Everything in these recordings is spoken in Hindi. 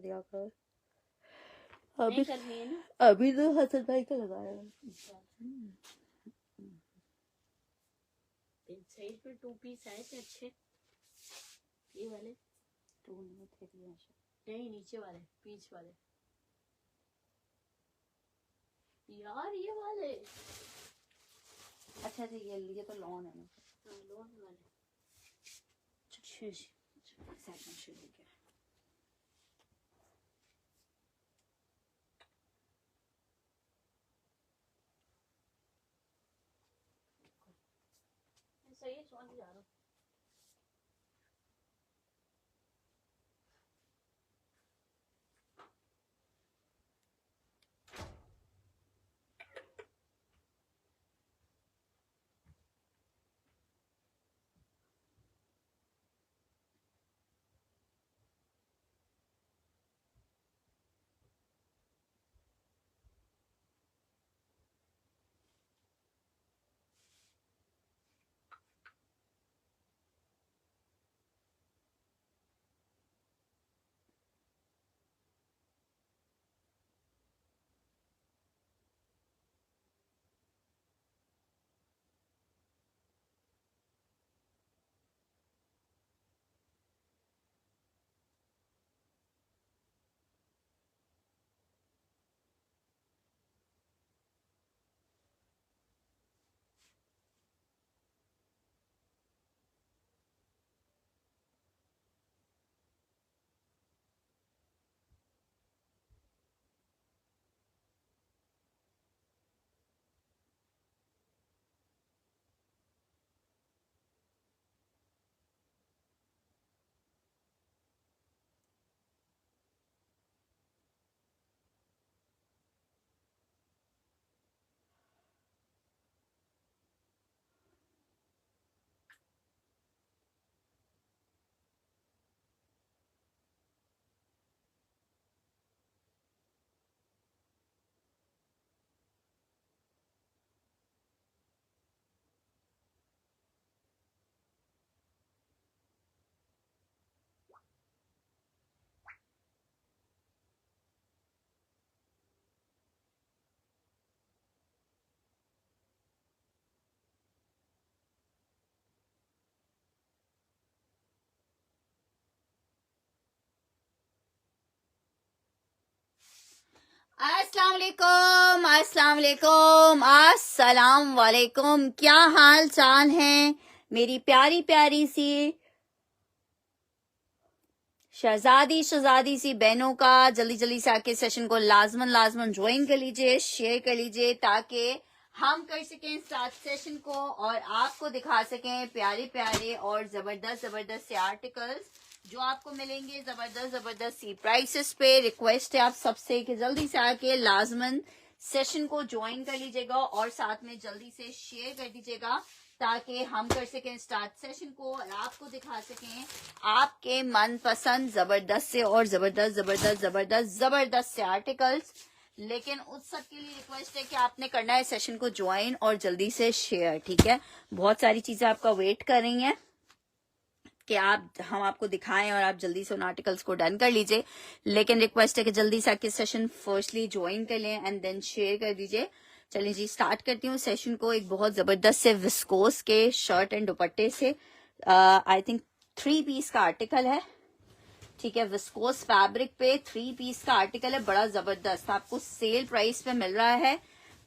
दिया कर। नहीं अभी करनी है ना। अभी तो हसन भाई का लगाया है। साइड पे 2 पीस आए थे अच्छे, ये वाले 2 नहीं 3 है शायद। नहीं, नीचे वाले पीच वाले यार, ये वाले। अच्छा ये तो लॉन है ना। हाँ, लोन वाले। सेकंड शुरू किया। सही है, समझ जा रहा हूँ। अस्सलाम वालेकुम, अस्सलाम वालेकुम, अस्सलाम वालेकुम। क्या हाल चाल है मेरी प्यारी प्यारी सी शहजादी सी बहनों का। जल्दी जल्दी से आके सेशन को लाजमन ज्वाइन कर लीजिए, शेयर कर लीजिए, ताकि हम कर सकें स्टार्ट सेशन को और आपको दिखा सकें प्यारे प्यारे और जबरदस्त से आर्टिकल्स जो आपको मिलेंगे जबरदस्त सी प्राइसेस पे। रिक्वेस्ट है आप सबसे कि जल्दी से आके लाजमन सेशन को ज्वाइन कर लीजिएगा और साथ में जल्दी से शेयर कर दीजिएगा, ताकि हम कर सकें स्टार्ट सेशन को और आपको दिखा सकें आपके मनपसंद जबरदस्त से और जबरदस्त से आर्टिकल्स। लेकिन उस सब के लिए रिक्वेस्ट है कि आपने करना है सेशन को ज्वाइन और जल्दी से शेयर, ठीक है। बहुत सारी चीजें आपका वेट कर रही हैं कि हम आपको दिखाएं और आप जल्दी से उन आर्टिकल्स को डन कर लीजिए। लेकिन रिक्वेस्ट है कि जल्दी से आके सेशन फर्स्टली ज्वाइन कर लें एंड देन शेयर कर दीजिए। चलिए जी, स्टार्ट करती हूँ सेशन को एक बहुत जबरदस्त से विस्कोस के शर्ट एंड दुपट्टे से। आई थिंक 3 पीस का आर्टिकल है, ठीक है। विस्कोस फैब्रिक पे 3 पीस का आर्टिकल है, बड़ा जबरदस्त। आपको सेल प्राइस पे मिल रहा है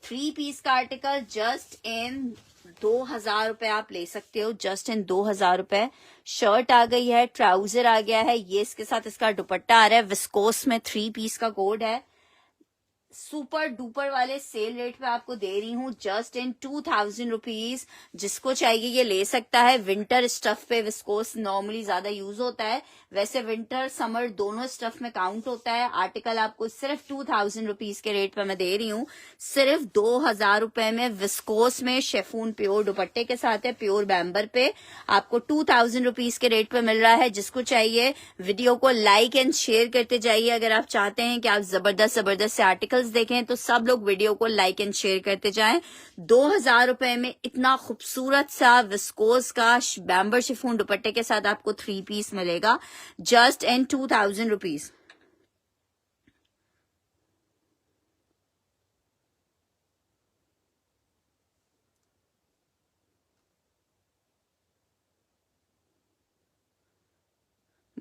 3 पीस का आर्टिकल जस्ट इन 2000 रुपए आप ले सकते हो, जस्ट इन 2000 रुपए। शर्ट आ गई है, ट्राउजर आ गया है, ये इसके साथ इसका दुपट्टा आ रहा है। विस्कोस में 3 पीस का कोड है। सुपर डुपर वाले सेल रेट पे आपको दे रही हूँ जस्ट इन 2000 रुपीज। जिसको चाहिए ये ले सकता है। विंटर स्टफ पे विस्कोस नॉर्मली ज्यादा यूज होता है, वैसे विंटर समर दोनों स्टफ में काउंट होता है। आर्टिकल आपको सिर्फ 2000 रुपीज के रेट पे मैं दे रही हूँ, सिर्फ 2000 रुपए में। विस्कोस में शेफून प्योर दुपट्टे के साथ है, प्योर बैम्बर पे आपको 2000 रुपीज के रेट पे मिल रहा है। जिसको चाहिए वीडियो को लाइक एंड शेयर करते जाइए। अगर आप चाहते हैं कि आप जबरदस्त से आर्टिकल देखें तो सब लोग वीडियो को लाइक एंड शेयर करते जाएं। 2000 रुपए में इतना खूबसूरत सा विस्कोस का बैम्बर शिफॉन दुपट्टे के साथ आपको 3 पीस मिलेगा जस्ट इन 2000 रुपीज।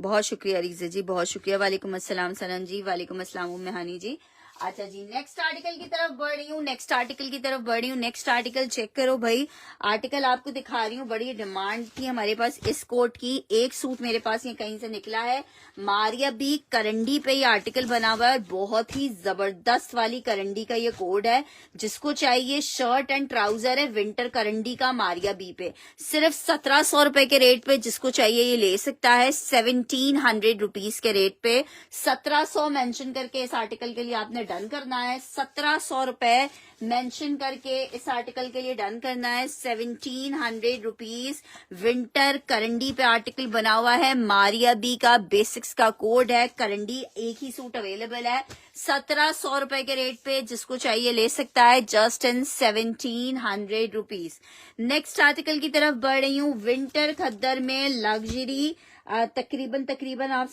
बहुत शुक्रिया अरीजा जी, बहुत शुक्रिया। वालेकुम अस्सलाम सनम जी, वालेकुम अस्सलाम उम्मे हानी जी। अच्छा जी, नेक्स्ट आर्टिकल की तरफ बढ़ रही हूँ, नेक्स्ट आर्टिकल की तरफ बढ़ रही हूँ। नेक्स्ट आर्टिकल चेक करो भाई, आर्टिकल आपको दिखा रही हूँ। बड़ी डिमांड थी हमारे पास इस कोट की। एक सूट मेरे पास ये कहीं से निकला है, मारिया बी करंडी पे ये आर्टिकल बना हुआ है। बहुत ही जबरदस्त वाली करंडी का ये कोड है। जिसको चाहिए शर्ट एंड ट्राउजर है विंटर करंडी का मारिया बी पे, सिर्फ 1700 रुपए के रेट पे जिसको चाहिए ये ले सकता है। 1700 रुपीज के रेट पे 1700 मेंशन करके इस आर्टिकल के लिए आपने डन करना है। 1700 रुपए मेंशन करके इस आर्टिकल के लिए डन करना है। 1700 रुपीज विंटर करंडी पे आर्टिकल बना हुआ है। मारिया बी का बेसिक्स का कोड है। करंडी एक ही सूट अवेलेबल है 1700 रुपए के रेट पे, जिसको चाहिए ले सकता है just in 1700 rupees. Next article की तरफ बढ़ रही हूँ। विंटर खद्दर में लग्जरी तकरीबन आप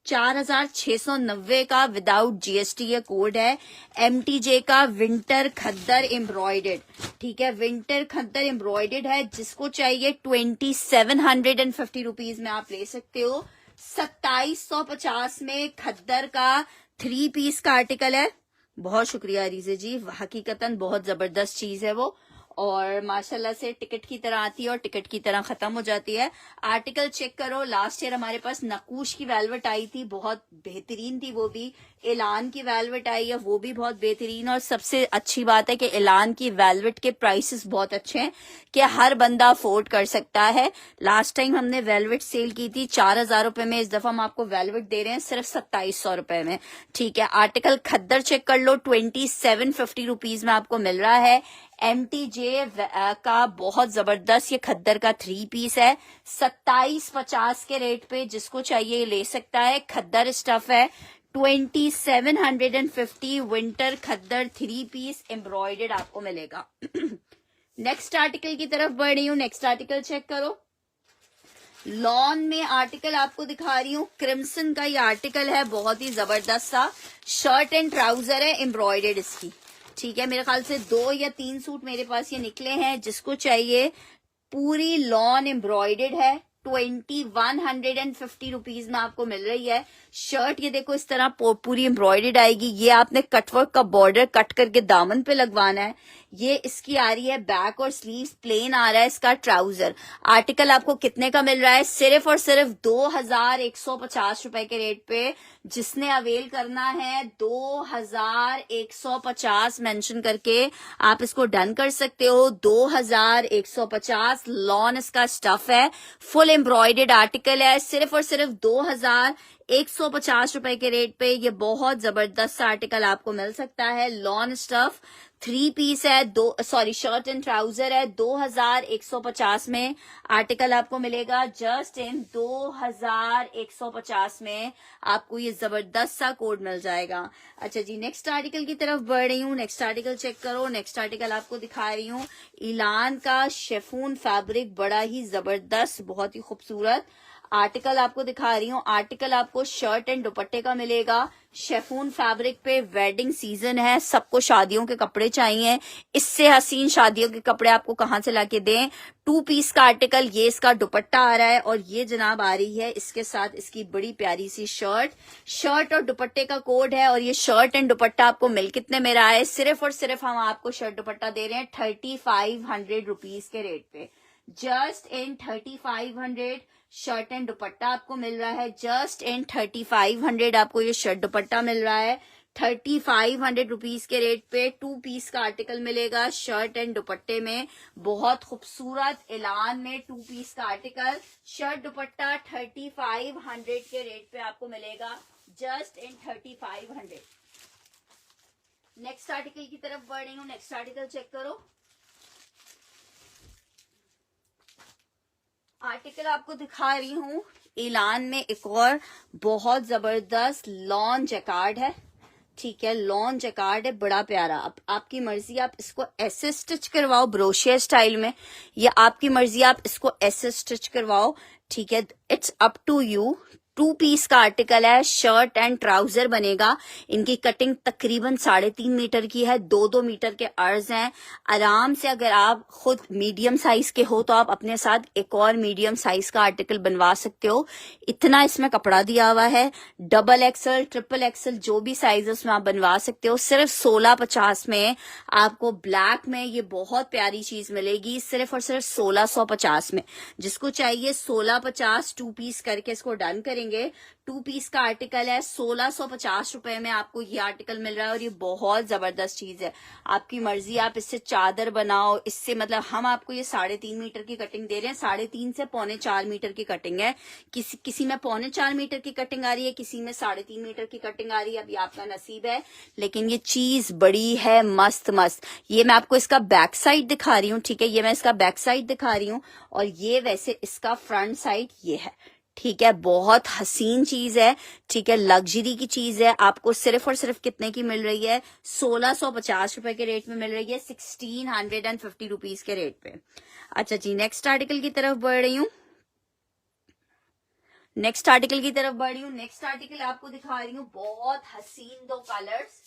4,690 का विदाउट जीएसटी ये कोड है। MTJ का विंटर खद्दर एम्ब्रॉयडर्ड, ठीक है, विंटर खद्दर एम्ब्रॉयडर्ड है। जिसको चाहिए 2750 रुपीज में आप ले सकते हो। 2750 में खद्दर का 3 पीस का आर्टिकल है। बहुत शुक्रिया अरीजे जी, हकीकतन बहुत जबरदस्त चीज है वो, और माशाल्लाह से टिकट की तरह आती है और टिकट की तरह खत्म हो जाती है। आर्टिकल चेक करो। लास्ट ईयर हमारे पास नकूश की वेलवेट आई थी, बहुत बेहतरीन थी वो भी। एलान की वेलवेट आई है, वो भी बहुत बेहतरीन। और सबसे अच्छी बात है कि एलान की वेलवेट के प्राइसेस बहुत अच्छे हैं कि हर बंदा अफोर्ड कर सकता है। लास्ट टाइम हमने वेलवेट सेल की थी 4000 रुपए में, इस दफा हम आपको वेलवेट दे रहे हैं सिर्फ 2700 रुपए में, ठीक है। आर्टिकल खद्दर चेक कर लो, 2750 रुपीज में आपको मिल रहा है। MTJ का बहुत जबरदस्त ये खद्दर का 3 पीस है 2750 के रेट पे, जिसको चाहिए ले सकता है। खद्दर स्टफ है 2750 विंटर खद्दर 3 पीस एम्ब्रॉयडर्ड आपको मिलेगा। नेक्स्ट आर्टिकल की तरफ बढ़ रही हूँ। नेक्स्ट आर्टिकल चेक करो। लॉन में आर्टिकल आपको दिखा रही हूँ। क्रिम्सन का ये आर्टिकल है, बहुत ही जबरदस्त सा शर्ट एंड ट्राउजर है एम्ब्रॉयडर्ड इसकी, ठीक है। मेरे ख्याल से 2 या 3 सूट मेरे पास ये निकले हैं। जिसको चाहिए पूरी लॉन एम्ब्रॉयडर्ड है 2150 रुपीज में आपको मिल रही है। शर्ट ये देखो इस तरह पूरी एम्ब्रॉयडर्ड आएगी। ये आपने कटवर्क का बॉर्डर कट करके दामन पे लगवाना है। ये इसकी आ रही है बैक और स्लीव्स प्लेन आ रहा है इसका ट्राउजर। आर्टिकल आपको कितने का मिल रहा है? सिर्फ और सिर्फ 2150 रुपए के रेट पे। जिसने अवेल करना है 2150 मेंशन करके आप इसको डन कर सकते हो। 2150 लॉन इसका स्टफ है, फुल एम्ब्रॉयडर्ड आर्टिकल है। सिर्फ और सिर्फ 2150 रुपए के रेट पे ये बहुत जबरदस्त आर्टिकल आपको मिल सकता है। लॉन स्टफ 3 पीस है, शर्ट एंड ट्राउजर है। 2150 में आर्टिकल आपको मिलेगा। जस्ट इन 2150 में आपको ये जबरदस्त सा कोड मिल जाएगा। अच्छा जी, नेक्स्ट आर्टिकल की तरफ बढ़ रही हूँ। नेक्स्ट आर्टिकल चेक करो। नेक्स्ट आर्टिकल आपको दिखा रही हूँ। इलान का शेफून फैब्रिक, बड़ा ही जबरदस्त, बहुत ही खूबसूरत आर्टिकल आपको दिखा रही हूँ। आर्टिकल आपको शर्ट एंड दुपट्टे का मिलेगा। शेफून फैब्रिक पे वेडिंग सीजन है, सबको शादियों के कपड़े चाहिए। इससे हसीन शादियों के कपड़े आपको कहाँ से लाके दें। 2 पीस का आर्टिकल, ये इसका दुपट्टा आ रहा है और ये जनाब आ रही है इसके साथ इसकी बड़ी प्यारी सी शर्ट और दुपट्टे का कोड है। और ये शर्ट एंड दुपट्टा आपको मिल कितने में रहा है? सिर्फ और सिर्फ हम आपको शर्ट दुपट्टा दे रहे हैं 3500 रुपीज के रेट पे। जस्ट इन 3500 शर्ट एंड दुपट्टा आपको मिल रहा है। जस्ट इन 3500 आपको ये शर्ट दुपट्टा मिल रहा है। 3500 रुपीज के रेट पे 2 पीस का आर्टिकल मिलेगा शर्ट एंड दुपट्टे में। बहुत खूबसूरत एलान में 2 पीस का आर्टिकल, शर्ट दुपट्टा 3500 के रेट पे आपको मिलेगा। जस्ट इन 3500। नेक्स्ट आर्टिकल की तरफ बढ़ रही हूँ। नेक्स्ट आर्टिकल चेक करो। आर्टिकल आपको दिखा रही हूँ। इलान में एक और बहुत जबरदस्त लॉन जैकार्ड है, ठीक है। लॉन जैकार्ड है, बड़ा प्यारा। आपकी मर्जी, आप इसको ऐसे स्टिच करवाओ ब्रोशिया स्टाइल में, या आपकी मर्जी आप इसको ऐसे स्टिच करवाओ, ठीक है। It's up to you. 2 piece का आर्टिकल है, शर्ट एंड ट्राउजर बनेगा। इनकी कटिंग तकरीबन 3.5 मीटर की है, 2-2 मीटर के अर्ज हैं। आराम से अगर आप खुद मीडियम साइज के हो तो आप अपने साथ एक और मीडियम साइज का आर्टिकल बनवा सकते हो। इतना इसमें कपड़ा दिया हुआ है। डबल एक्सल, ट्रिपल एक्सल जो भी साइज उसमें आप बनवा सकते हो। सिर्फ 1650 में आपको ब्लैक में ये बहुत प्यारी चीज मिलेगी, सिर्फ और सिर्फ 1650 में। जिसको चाहिए 1650 2 पीस करके इसको डन करेंगे। 2 पीस का आर्टिकल है, 1650 रुपए में आपको ये आर्टिकल मिल रहा है और ये बहुत जबरदस्त चीज है। आपकी मर्जी, आप इससे चादर बनाओ, इससे मतलब हम आपको ये 3.5 मीटर की कटिंग दे रहे हैं। 3.5 से 3.25 मीटर की कटिंग है। किसी में 3.25 मीटर की कटिंग आ रही है, किसी में 3.5 मीटर की कटिंग आ रही है। अभी आपका नसीब है, लेकिन ये चीज बड़ी है, मस्त मस्त। ये मैं आपको इसका बैक साइड दिखा रही हूँ, ठीक है, ये मैं इसका बैक साइड दिखा रही हूँ और ये वैसे इसका फ्रंट साइड ये है, ठीक है। बहुत हसीन चीज है, ठीक है, लग्जरी की चीज है। आपको सिर्फ और सिर्फ कितने की मिल रही है? 1650 रुपए के रेट में मिल रही है, 1650 रुपीज के रेट पे। अच्छा जी, नेक्स्ट आर्टिकल की तरफ बढ़ रही हूँ। नेक्स्ट आर्टिकल आपको दिखा रही हूँ, बहुत हसीन 2 कलर्स।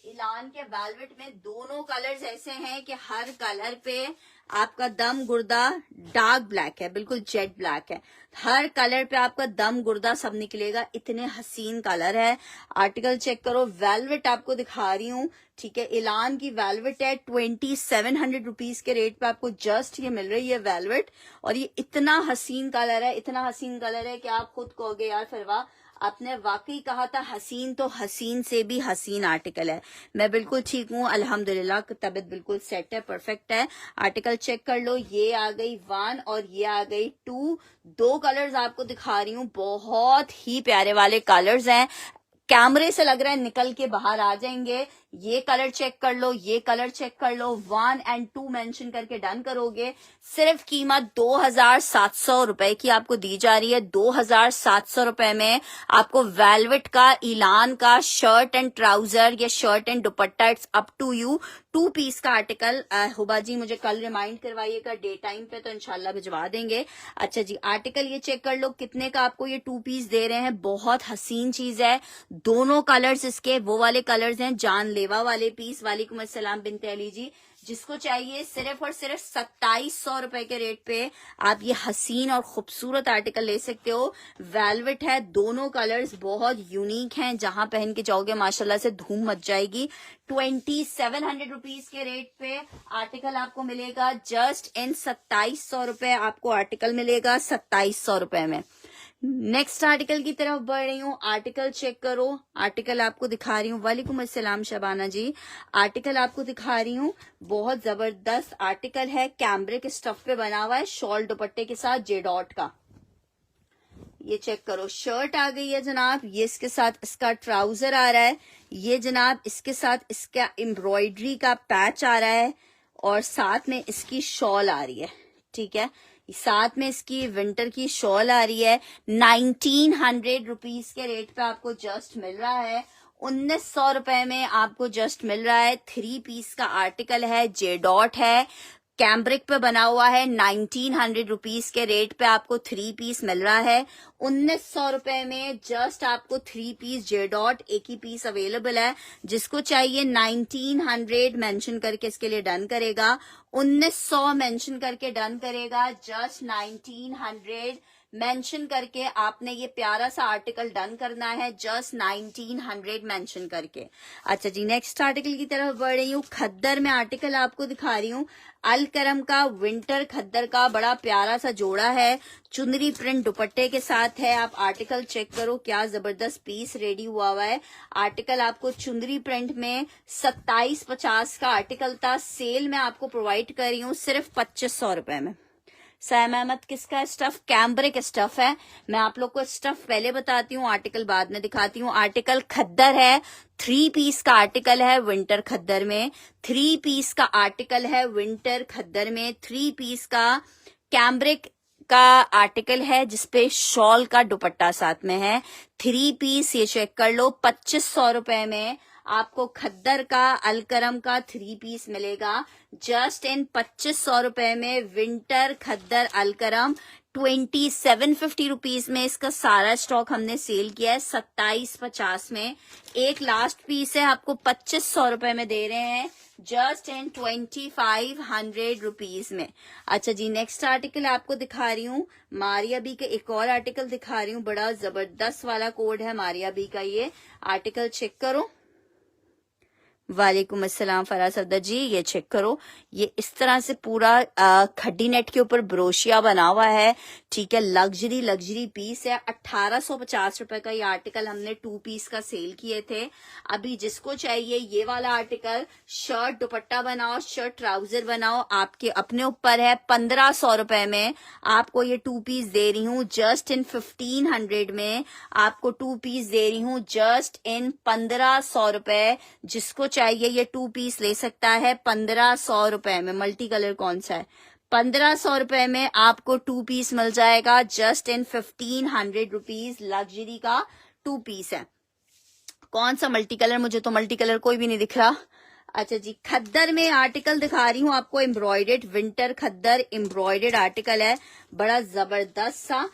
इलान के वेलवेट में दोनों कलर्स ऐसे हैं कि हर कलर पे आपका दम गुर्दा डार्क ब्लैक है, बिल्कुल जेट ब्लैक है। हर कलर पे आपका दम गुर्दा सब निकलेगा, इतने हसीन कलर है। आर्टिकल चेक करो, वेलवेट आपको दिखा रही हूँ, ठीक है। इलान की वेलवेट है, 2700 रुपीज के रेट पे आपको जस्ट ये मिल रही है वेलवेट। और ये इतना हसीन कलर है, इतना हसीन कलर है कि आप खुद कहोगे यार फरवा, आपने वाकई कहा था हसीन, तो हसीन से भी हसीन आर्टिकल है। मैं बिल्कुल ठीक हूँ अल्हम्दुलिल्लाह, तबीयत बिल्कुल सेट है, परफेक्ट है। आर्टिकल चेक कर लो, ये आ गई 1 और ये आ गई 2। 2 कलर्स आपको दिखा रही हूँ, बहुत ही प्यारे वाले कलर्स हैं। कैमरे से लग रहा है निकल के बाहर आ जाएंगे। ये कलर चेक कर लो, ये कलर चेक कर लो, 1 और 2 मेंशन करके डन करोगे। सिर्फ कीमत 2700 रुपए की आपको दी जा रही है। 2700 रुपए में आपको वेलवेट का इलान का शर्ट एंड ट्राउजर या shirt and dupatta, it's up to you, 2 piece का आर्टिकल। हुबा जी मुझे कल रिमाइंड करवाइएगा डे टाइम पे, तो इंशाल्लाह भिजवा देंगे। अच्छा जी, आर्टिकल ये चेक कर लो कितने का आपको ये 2 पीस दे रहे हैं। बहुत हसीन चीज है। दोनों कलर्स इसके वो वाले कलर्स हैं, जानलेवा वाले पीस। वालेकुम अस्सलाम बिनते अली जी। जिसको चाहिए सिर्फ और सिर्फ 2700 रुपए के रेट पे आप ये हसीन और खूबसूरत आर्टिकल ले सकते हो। वेलवेट है, दोनों कलर्स बहुत यूनिक हैं, जहां पहन के जाओगे माशाल्लाह से धूम मच जाएगी। 2700 रुपीज के रेट पे आर्टिकल आपको मिलेगा, जस्ट इन 2700 रुपए आपको आर्टिकल मिलेगा, 2700 रुपए में। नेक्स्ट आर्टिकल की तरफ बढ़ रही हूँ। आर्टिकल चेक करो, आर्टिकल आपको दिखा रही हूँ। वालेकुम अस्सलाम शबाना जी। आर्टिकल आपको दिखा रही हूँ, बहुत जबरदस्त आर्टिकल है, कैम्ब्रिक स्टफ पे बना हुआ है, शॉल दुपट्टे के साथ जेडॉट का। ये चेक करो, शर्ट आ गई है जनाब, ये इसके साथ इसका ट्राउजर आ रहा है, ये जनाब इसके साथ इसका एम्ब्रॉयडरी का पैच आ रहा है और साथ में इसकी शॉल आ रही है, ठीक है। साथ में इसकी विंटर की शॉल आ रही है। 1900 रुपीज के रेट पे आपको जस्ट मिल रहा है। 1900 रुपए में आपको जस्ट मिल रहा है। 3 पीस का आर्टिकल है, जेडॉट है, कैम्ब्रिक पे बना हुआ है। 1900 रुपीज के रेट पे आपको 3 पीस मिल रहा है। 1900 रुपए में जस्ट आपको 3 पीस जेडॉट, एक ही पीस अवेलेबल है। जिसको चाहिए 1900 मेंशन करके इसके लिए डन करेगा, 1900 मेंशन करके डन करेगा, जस्ट 1900 मेंशन करके आपने ये प्यारा सा आर्टिकल डन करना है, जस्ट 1900 मेंशन करके। अच्छा जी, नेक्स्ट आर्टिकल की तरफ बढ़ रही हूँ। खद्दर में आर्टिकल आपको दिखा रही हूँ, अल करम का विंटर खद्दर का बड़ा प्यारा सा जोड़ा है, चुनरी प्रिंट दुपट्टे के साथ है। आप आर्टिकल चेक करो, क्या जबरदस्त पीस रेडी हुआ है। आर्टिकल आपको चुनरी प्रिंट में 2750 का आर्टिकल था, सेल में आपको प्रोवाइड कर रही हूँ सिर्फ 2500 रुपए में। सैम अहमद किसका स्टफ? कैम्ब्रिक स्टफ है। मैं आप लोग को स्टफ पहले बताती हूँ, आर्टिकल बाद में दिखाती हूँ। आर्टिकल खद्दर है, 3 पीस का आर्टिकल है विंटर खद्दर में। 3 पीस का आर्टिकल है विंटर खद्दर में। 3 पीस का कैम्ब्रिक का आर्टिकल है जिसपे शॉल का दुपट्टा साथ में है। 3 पीस ये चेक कर लो, 2500 रुपए में आपको खद्दर का अलकरम का 3 पीस मिलेगा, जस्ट इन 2500 रुपए में विंटर खद्दर अलकरम। 2750 रुपीज में इसका सारा स्टॉक हमने सेल किया है 2750 में। एक लास्ट पीस है, आपको 2500 रुपए में दे रहे हैं, जस्ट इन 2500 रुपीज में। अच्छा जी, नेक्स्ट आर्टिकल आपको दिखा रही हूँ मारिया बी का एक और आर्टिकल दिखा रही हूँ, बड़ा जबरदस्त वाला कोड है मारिया बी का। ये आर्टिकल चेक करो। वालेकुम अस्सलाम फराज सफदर जी, ये चेक करो, ये इस तरह से पूरा खड्डी नेट के ऊपर ब्रोशिया बना हुआ है, ठीक है, लग्जरी पीस है। 1850 रुपए का ये आर्टिकल हमने 2 पीस का सेल किए थे। अभी जिसको चाहिए ये वाला आर्टिकल, शर्ट दुपट्टा बनाओ, शर्ट ट्राउजर बनाओ, आपके अपने ऊपर है। 1500 रुपए में आपको ये 2 पीस दे रही हूँ, जस्ट इन 1500 में आपको 2 पीस दे रही हूँ, जस्ट इन 1500 रुपए। जिसको चाहिए ये 2 पीस ले सकता है 1500 रुपए में। मल्टी कलर कौन सा है? 1500 रुपए में आपको 2 पीस मिल जाएगा, जस्ट इन 1500 रुपीज। लग्जरी का 2 पीस है। कौन सा मल्टी कलर? मुझे तो मल्टी कलर कोई भी नहीं दिख रहा। अच्छा जी, खद्दर में आर्टिकल दिखा रही हूँ आपको, एम्ब्रॉयडेड विंटर खद्दर एम्ब्रॉयडेड आर्टिकल है, बड़ा जबरदस्त सा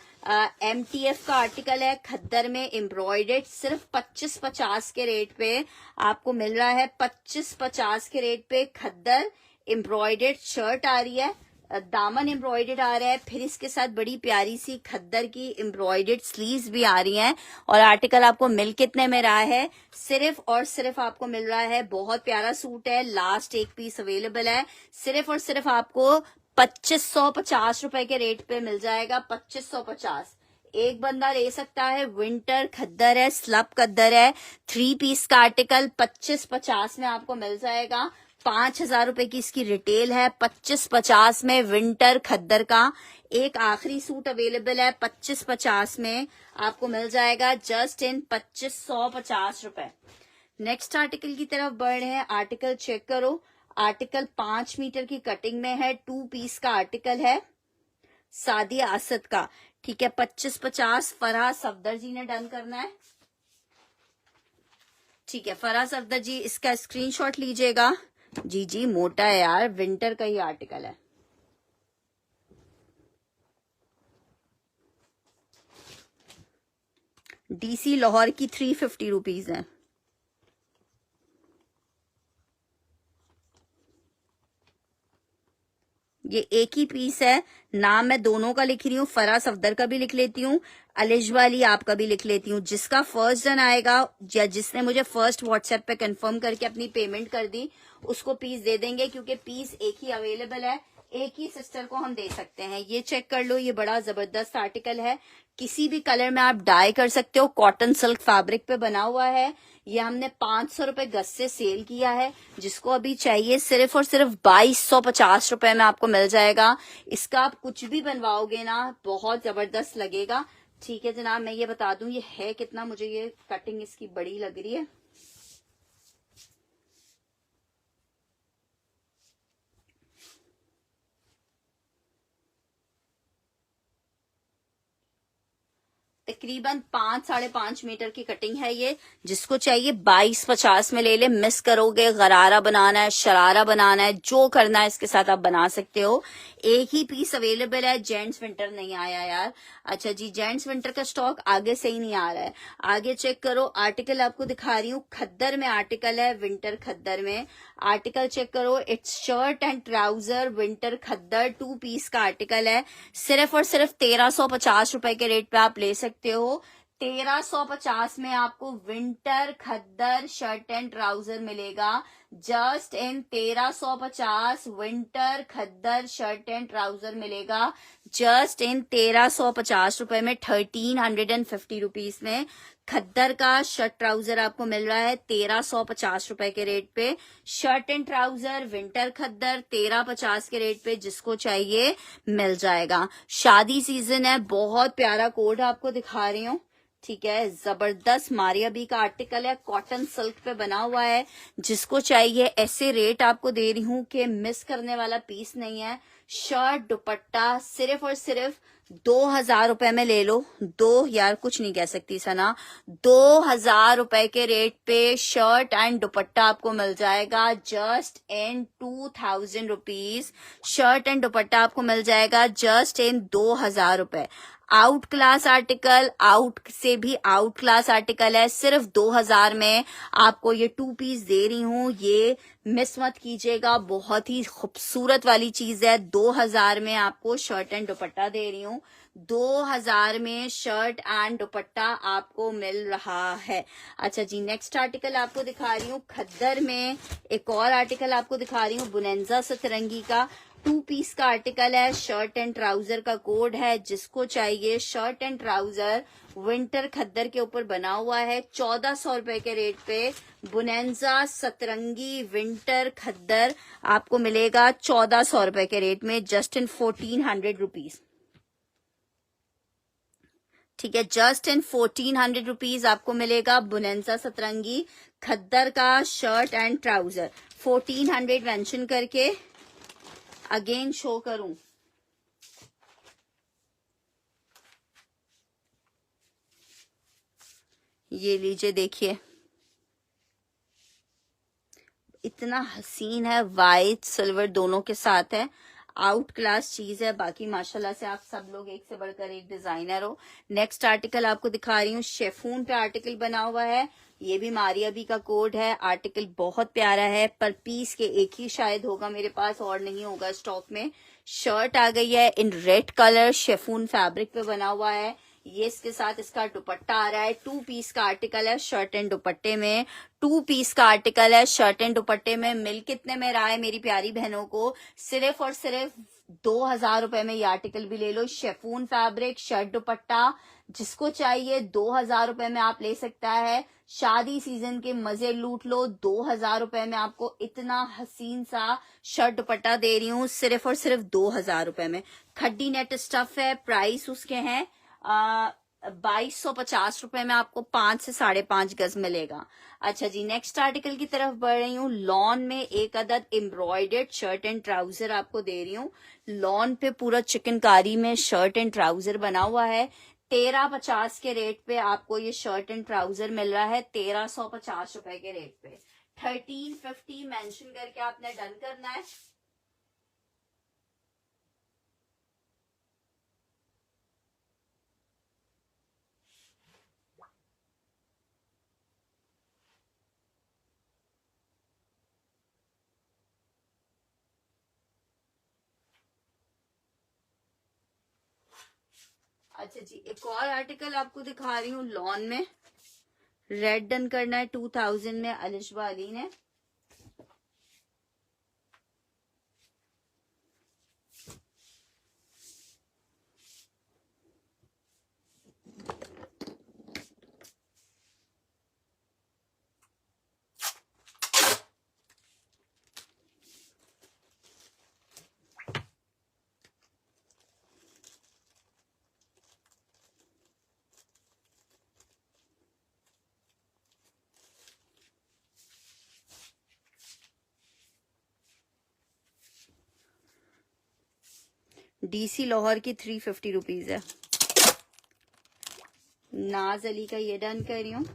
MTF का आर्टिकल है। खद्दर में एम्ब्रॉयडेड सिर्फ 2550 के रेट पे आपको मिल रहा है। 2550 के रेट पे खद्दर एम्ब्रॉयडेड शर्ट आ रही है, दामन एम्ब्रॉयडेड आ रहा है, फिर इसके साथ बड़ी प्यारी सी खद्दर की एम्ब्रॉयडेड स्लीव्स भी आ रही हैं। और आर्टिकल आपको मिल कितने में रहा है? सिर्फ और सिर्फ आपको मिल रहा है, बहुत प्यारा सूट है, लास्ट एक पीस अवेलेबल है, सिर्फ और सिर्फ आपको 2550 रुपए के रेट पे मिल जाएगा। 2550 एक बंदा ले सकता है। विंटर खद्दर है, स्लब खद्दर है, 3 पीस का आर्टिकल 2550 में आपको मिल जाएगा। 5000 रुपए की इसकी रिटेल है। 2550 में विंटर खद्दर का एक आखिरी सूट अवेलेबल है, 2550 में आपको मिल जाएगा, जस्ट इन 2550 रुपए। नेक्स्ट आर्टिकल की तरफ बढ़ रहे हैं। आर्टिकल चेक करो, आर्टिकल 5 मीटर की कटिंग में है, 2 पीस का आर्टिकल है, सादी आसद का, ठीक है। 2550 फराज सफदर जी ने डन करना है, ठीक है। फराज सफदर जी इसका स्क्रीनशॉट लीजिएगा। जी जी, मोटा है यार, विंटर का ही आर्टिकल है। DC लाहौर की 350 रुपीज है। ये एक ही पीस है, नाम मैं दोनों का लिख रही हूँ, फराज सफदर का भी लिख लेती हूँ, अलिश वाली आपका भी लिख लेती हूँ। जिसका फर्स्ट डन आएगा या जिसने मुझे फर्स्ट व्हाट्सएप पे कंफर्म करके अपनी पेमेंट कर दी, उसको पीस दे देंगे, क्योंकि पीस एक ही अवेलेबल है, एक ही सिस्टर को हम दे सकते हैं। ये चेक कर लो, ये बड़ा जबरदस्त आर्टिकल है, किसी भी कलर में आप डाई कर सकते हो, कॉटन सिल्क फैब्रिक पे बना हुआ है। ये हमने 500 रुपए गज से सेल किया है। जिसको अभी चाहिए सिर्फ और सिर्फ 2250 रुपए में आपको मिल जाएगा। इसका आप कुछ भी बनवाओगे ना, बहुत जबरदस्त लगेगा, ठीक है जनाब। मैं ये बता दूं ये है कितना, मुझे ये कटिंग इसकी बड़ी लग रही है। तकरीबन 5-5.5 मीटर की कटिंग है ये। जिसको चाहिए 2250 में ले ले, मिस करोगे। गरारा बनाना है, शरारा बनाना है, जो करना है इसके साथ आप बना सकते हो। एक ही पीस अवेलेबल है, जेंट्स विंटर नहीं आया यार। अच्छा जी, जेंट्स विंटर का स्टॉक आगे से ही नहीं आ रहा है। आगे चेक करो, आर्टिकल आपको दिखा रही हूँ, खद्दर में आर्टिकल है, विंटर खद्दर में आर्टिकल चेक करो। It's shirt and trouser winter खद्दर 2 पीस का आर्टिकल है। सिर्फ और सिर्फ 1350 रुपए के रेट पे आप ले सकते हो। 1350 में आपको winter khaddar shirt and trouser मिलेगा, just in 1350 winter khaddar shirt and trouser मिलेगा, जस्ट इन 1350 रुपए में। 1350 रुपीज में खद्दर का शर्ट ट्राउजर आपको मिल रहा है 1350 रुपए के रेट पे। शर्ट एंड ट्राउजर विंटर खद्दर 1350 के रेट पे, जिसको चाहिए मिल जाएगा। शादी सीजन है, बहुत प्यारा कोड आपको दिखा रही हूँ, ठीक है। जबरदस्त मारिया बी का आर्टिकल है, कॉटन सिल्क पे बना हुआ है। जिसको चाहिए ऐसे रेट आपको दे रही हूँ कि मिस करने वाला पीस नहीं है। शर्ट दुपट्टा सिर्फ और सिर्फ 2,000 में ले लो। दो यार कुछ नहीं कह सकती सना, 2,000 के रेट पे शर्ट एंड दुपट्टा आपको मिल जाएगा just in 2,000 rupees. Shirt and दुपट्टा आपको मिल जाएगा just in 2,000। Out class article, out से भी आउट क्लास आर्टिकल है। सिर्फ 2,000 में आपको ये 2 पीस दे रही हूँ, ये मिस मत कीजिएगा। बहुत ही खूबसूरत वाली चीज है। 2,000 में आपको शर्ट एंड दुपट्टा दे रही हूँ। 2,000 में शर्ट एंड दुपट्टा आपको मिल रहा है। अच्छा जी, नेक्स्ट आर्टिकल आपको दिखा रही हूँ खद्दर में। एक और आर्टिकल आपको दिखा रही हूँ बुनेंजा सतरंगी का। 2 पीस का आर्टिकल है। शर्ट एंड ट्राउजर का कोड है, जिसको चाहिए शर्ट एंड ट्राउजर विंटर खद्दर के ऊपर बना हुआ है। 1,400 के रेट पे बुनेंजा सतरंगी विंटर खद्दर आपको मिलेगा 1,400 के रेट में जस्ट इन 1,400 रुपीज। ठीक है, जस्ट इन 1,400 रुपीज आपको मिलेगा बुनेंजा सतरंगी खद्दर का शर्ट एंड ट्राउजर। 1,400 मेंशन करके अगेन शो करूं। ये लीजिए, देखिए इतना हसीन है, वाइट सिल्वर दोनों के साथ है। आउट क्लास चीज है। बाकी माशाल्लाह से आप सब लोग एक से बढ़कर एक डिजाइनर हो। नेक्स्ट आर्टिकल आपको दिखा रही हूँ, शेफून पे आर्टिकल बना हुआ है। ये भी मारिया बी का कोड है। आर्टिकल बहुत प्यारा है, पर पीस के एक ही शायद होगा मेरे पास, और नहीं होगा स्टॉक में। शर्ट आ गई है in red colour, chiffon fabric पे बना हुआ है। ये इसके साथ इसका दुपट्टा आ रहा है। 2 पीस का आर्टिकल है शर्ट एंड दुपट्टे में। 2 पीस का आर्टिकल है शर्ट एंड दुपट्टे में। मिल कितने में रहा है मेरी प्यारी बहनों को? सिर्फ और सिर्फ 2,000 में ये आर्टिकल भी ले लो। शेफून फैब्रिक, शर्ट दुपट्टा, जिसको चाहिए 2,000 में आप ले सकता है। शादी सीजन के मजे लूट लो। 2,000 में आपको इतना हसीन सा शर्ट दुपट्टा दे रही हूँ, सिर्फ और सिर्फ 2,000 में। खड्डी नेट स्टफ है। प्राइस उसके हैं 2,250 में आपको 5 से 5.5 गज मिलेगा। अच्छा जी, नेक्स्ट आर्टिकल की तरफ बढ़ रही हूँ। लॉन में एक अदद एम्ब्रॉयडर्ड शर्ट एंड ट्राउजर आपको दे रही हूँ। लॉन पे पूरा चिकनकारी में शर्ट एंड ट्राउजर बना हुआ है। 1350 के रेट पे आपको ये शर्ट एंड ट्राउजर मिल रहा है। 1,350 के रेट पे। 1350 मेंशन करके आपने डन करना है। अच्छा जी, एक और आर्टिकल आपको दिखा रही हूँ लॉन में। रेड डन करना है 2,000 में अलिशबा अली ने। DC लाहौर की 350 रुपीज है। नाज अली का ये डन कर रही हूँ।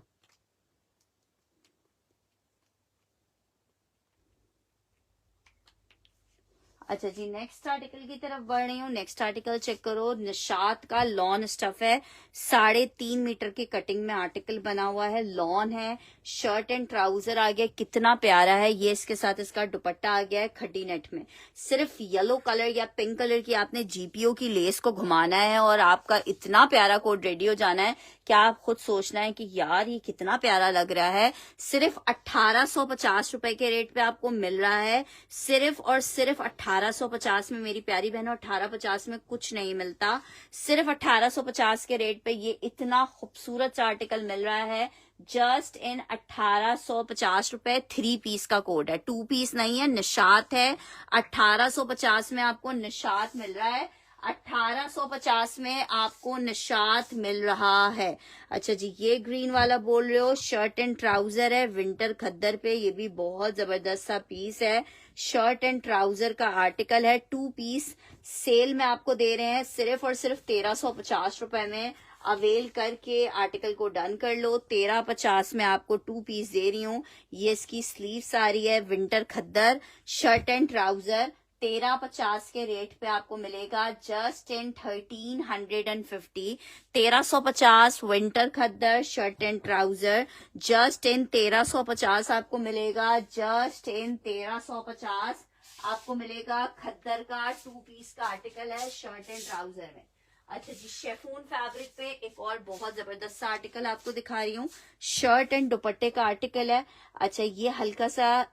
अच्छा जी, नेक्स्ट आर्टिकल की तरफ बढ़ रही हूँ। नेक्स्ट आर्टिकल चेक करो, निशात का लॉन स्टफ है। 3.5 मीटर की कटिंग में आर्टिकल बना हुआ है। लॉन है, शर्ट एंड ट्राउजर आ गया, कितना प्यारा है। ये इसके साथ इसका दुपट्टा आ गया है खड्डी नेट में। सिर्फ येलो कलर या पिंक कलर की आपने GPO की लेस को घुमाना है और आपका इतना प्यारा कोड रेडी हो जाना है कि आप खुद सोचना है कि यार ये कितना प्यारा लग रहा है। सिर्फ 1,850 के रेट पे आपको मिल रहा है। सिर्फ और सिर्फ 1,850 में मेरी प्यारी बहनों। 1,850 में कुछ नहीं मिलता। सिर्फ 1,850 के रेट पे ये इतना खूबसूरत सा आर्टिकल मिल रहा है जस्ट इन 1,850 रुपए। 3 पीस का कोड है, 2 पीस नहीं है, निशात है। 1,850 में आपको निशात मिल रहा है। 1850 में आपको निशात मिल रहा है। अच्छा जी, ये ग्रीन वाला बोल रहे हो, शर्ट एंड ट्राउजर है विंटर खद्दर पे, ये भी बहुत जबरदस्त सा पीस है। शर्ट एंड ट्राउजर का आर्टिकल है, 2 पीस सेल में आपको दे रहे हैं सिर्फ और सिर्फ 1350 रुपए में। अवेल करके आर्टिकल को डन कर लो। 1350 में आपको 2 पीस दे रही हूँ। ये इसकी स्लीव्स आ रही है, winter khaddar shirt and trouser 1350 के रेट पे आपको मिलेगा just in 1350। 1350 winter khaddar shirt and trouser just in 1350 आपको मिलेगा। जस्ट इन 1350 आपको मिलेगा। खद्दर का 2 पीस का आर्टिकल है शर्ट एंड ट्राउजर में। अच्छा जी, शेफून फैब्रिक पे एक और बहुत जबरदस्त सा आर्टिकल आपको दिखा रही हूँ, शर्ट एंड दुपट्टे का आर्टिकल है। अच्छा, ये हल्का सा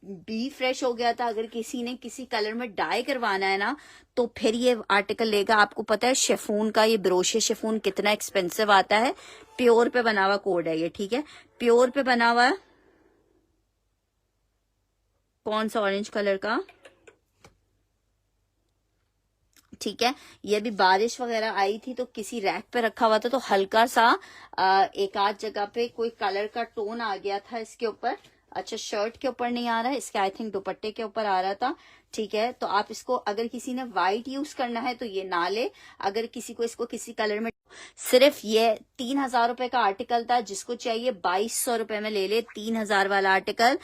बी फ्रेश हो गया था, अगर किसी ने किसी कलर में डाई करवाना है ना तो फिर ये आर्टिकल लेगा। आपको पता है शेफून का, ये ब्रोशे शेफून कितना एक्सपेंसिव आता है। प्योर पे बना हुआ कोड है ये, ठीक है, प्योर पे बना हुआ है। कौन सा ऑरेंज कलर का, ठीक है। ये भी बारिश वगैरह आई थी तो किसी रैक पे रखा हुआ था तो हल्का सा एक आध जगह पे कोई कलर का टोन आ गया था इसके ऊपर। अच्छा, शर्ट के ऊपर नहीं आ रहा है, इसके आई थिंक दुपट्टे के ऊपर आ रहा था, ठीक है। तो आप इसको, अगर किसी ने व्हाइट यूज करना है तो ये ना ले, अगर किसी को इसको किसी कलर में, सिर्फ ये 3000 रुपए का आर्टिकल था, जिसको चाहिए 2200 रुपए में ले ले। 3000 वाला आर्टिकल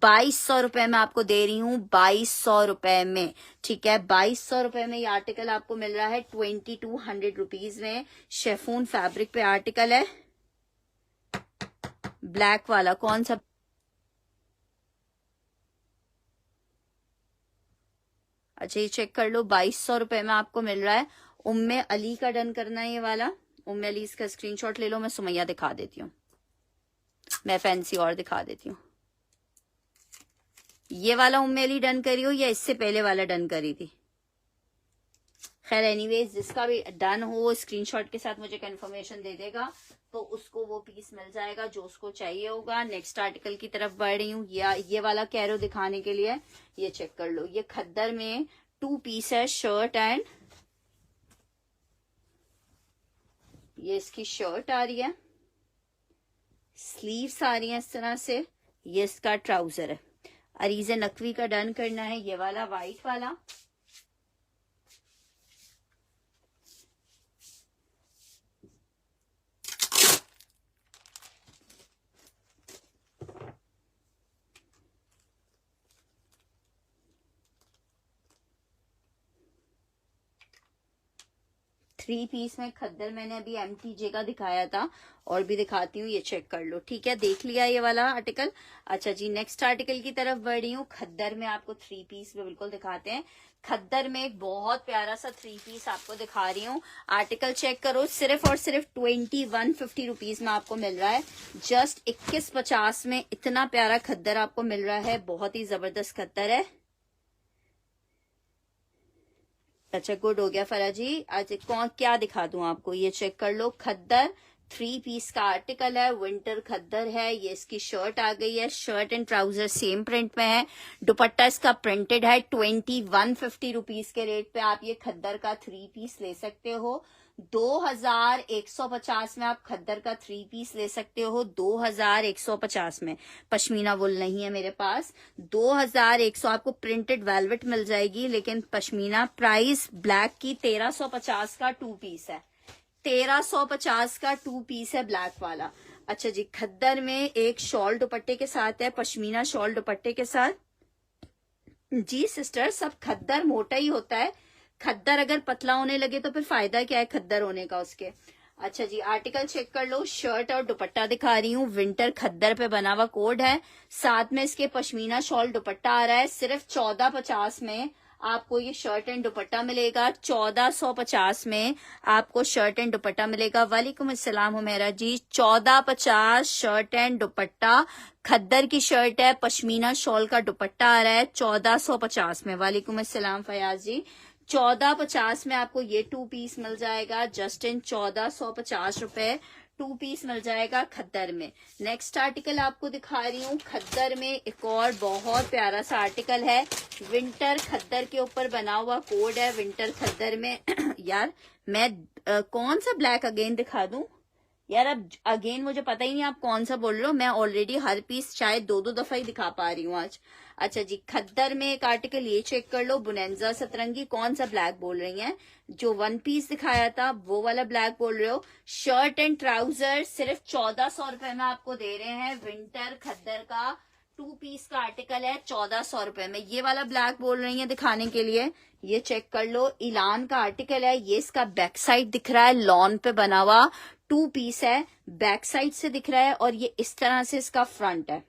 2200 रुपए में आपको दे रही हूँ, 2200 रुपए में, ठीक है। 2200 रुपए में ये आर्टिकल आपको मिल रहा है 2200 रुपीज में। शेफून फैब्रिक पे आर्टिकल है, ब्लैक वाला कौन सा, अच्छा ये चेक कर लो, 2200 रुपए में आपको मिल रहा है। उम्मे अली का डन करना है ये वाला, उम्मे अली इसका स्क्रीनशॉट ले लो। मैं सुमैया दिखा देती हूँ, मैं फैंसी और दिखा देती हूँ। ये वाला उम्मे अली डन करी हो या इससे पहले वाला डन करी थी? खैर एनीवेज, जिसका भी डन हो स्क्रीनशॉट के साथ मुझे कंफर्मेशन दे देगा तो उसको वो पीस मिल जाएगा जो उसको चाहिए होगा। नेक्स्ट आर्टिकल की तरफ बढ़ रही हूँ, ये वाला कैरो दिखाने के लिए। ये चेक कर लो, ये खद्दर में 2 पीस है, शर्ट एंड, ये इसकी शर्ट आ रही है, स्लीव्स आ रही है इस तरह से, ये इसका ट्राउजर है। अरीजे नकवी का डन करना है, ये वाला व्हाइट वाला, थ्री पीस में खद्दर मैंने अभी MTJ का दिखाया था और भी दिखाती हूँ, ये चेक कर लो, ठीक है। देख लिया ये वाला आर्टिकल। अच्छा जी, नेक्स्ट आर्टिकल की तरफ बढ़ रही हूँ। खद्दर में आपको 3 पीस में बिल्कुल दिखाते हैं। खद्दर में एक बहुत प्यारा सा 3 पीस आपको दिखा रही हूँ। आर्टिकल चेक करो, सिर्फ और सिर्फ 2150 रुपीज में आपको मिल रहा है। जस्ट 2150 में इतना प्यारा खद्दर आपको मिल रहा है, बहुत ही जबरदस्त खद्दर है। अच्छा, गुड हो गया फरा जी। आज कौन क्या दिखा दूं आपको, ये चेक कर लो। खद्दर 3 पीस का आर्टिकल है, विंटर खद्दर है। ये इसकी शर्ट आ गई है, shirt and trouser same print में है। दुपट्टा इसका प्रिंटेड है। 2150 रुपीज के रेट पे आप ये खद्दर का 3 पीस ले सकते हो। 2150 में आप खद्दर का 3 पीस ले सकते हो। 2150 में, पश्मीना वुल नहीं है मेरे पास। 2100 आपको प्रिंटेड वेलवेट मिल जाएगी, लेकिन पश्मीना प्राइस ब्लैक की 1350 का 2 पीस है। 1350 का 2 पीस है ब्लैक वाला। अच्छा जी, खद्दर में एक शॉल दुपट्टे के साथ है, पश्मीना शॉल दुपट्टे के साथ। जी सिस्टर, सब खद्दर मोटा ही होता है, खद्दर अगर पतला होने लगे तो फिर फायदा क्या है खद्दर होने का उसके। अच्छा जी, आर्टिकल चेक कर लो। शर्ट और दुपट्टा दिखा रही हूँ, विंटर खद्दर पे बना हुआ कोड है, साथ में इसके पश्मीना शॉल दुपट्टा आ रहा है। सिर्फ 1450 में आपको ये शर्ट एंड दुपट्टा मिलेगा। 1450 में आपको शर्ट एंड दुपट्टा मिलेगा। वालेकुम अस्सलाम हुमैरा जी। 1450 शर्ट एंड दुपट्टा, खद्दर की शर्ट है, पश्मीना शॉल का दुपट्टा आ रहा है 1450 में। वालेकुम अस्सलाम फयाज जी। 1450 में आपको ये 2 पीस मिल जाएगा, जस्ट इन 1450 रुपए। 2 पीस मिल जाएगा खद्दर में। नेक्स्ट आर्टिकल आपको दिखा रही हूँ खद्दर में, एक और बहुत प्यारा सा आर्टिकल है। विंटर खद्दर के ऊपर बना हुआ कोड है, विंटर खद्दर में। यार मैं कौन सा ब्लैक अगेन दिखा दूं यार, अब अगेन मुझे पता ही नहीं आप कौन सा बोल रहे हो। मैं ऑलरेडी हर पीस शायद 2-2 दफा ही दिखा पा रही हूँ आज। अच्छा जी, खद्दर में एक आर्टिकल ये चेक कर लो, बुनेंजा सतरंगी। कौन सा ब्लैक बोल रही हैं? जो 1 पीस दिखाया था वो वाला ब्लैक बोल रहे हो। शर्ट एंड ट्राउजर सिर्फ 1400 रुपए में आपको दे रहे हैं। विंटर खद्दर का 2 पीस का आर्टिकल है 1400 रुपए में। ये वाला ब्लैक बोल रही है दिखाने के लिए, ये चेक कर लो। इलान का आर्टिकल है ये, इसका बैक साइड दिख रहा है, लॉन पे बना हुआ 2 पीस है, बैक साइड से दिख रहा है। और ये इस तरह से इसका फ्रंट है,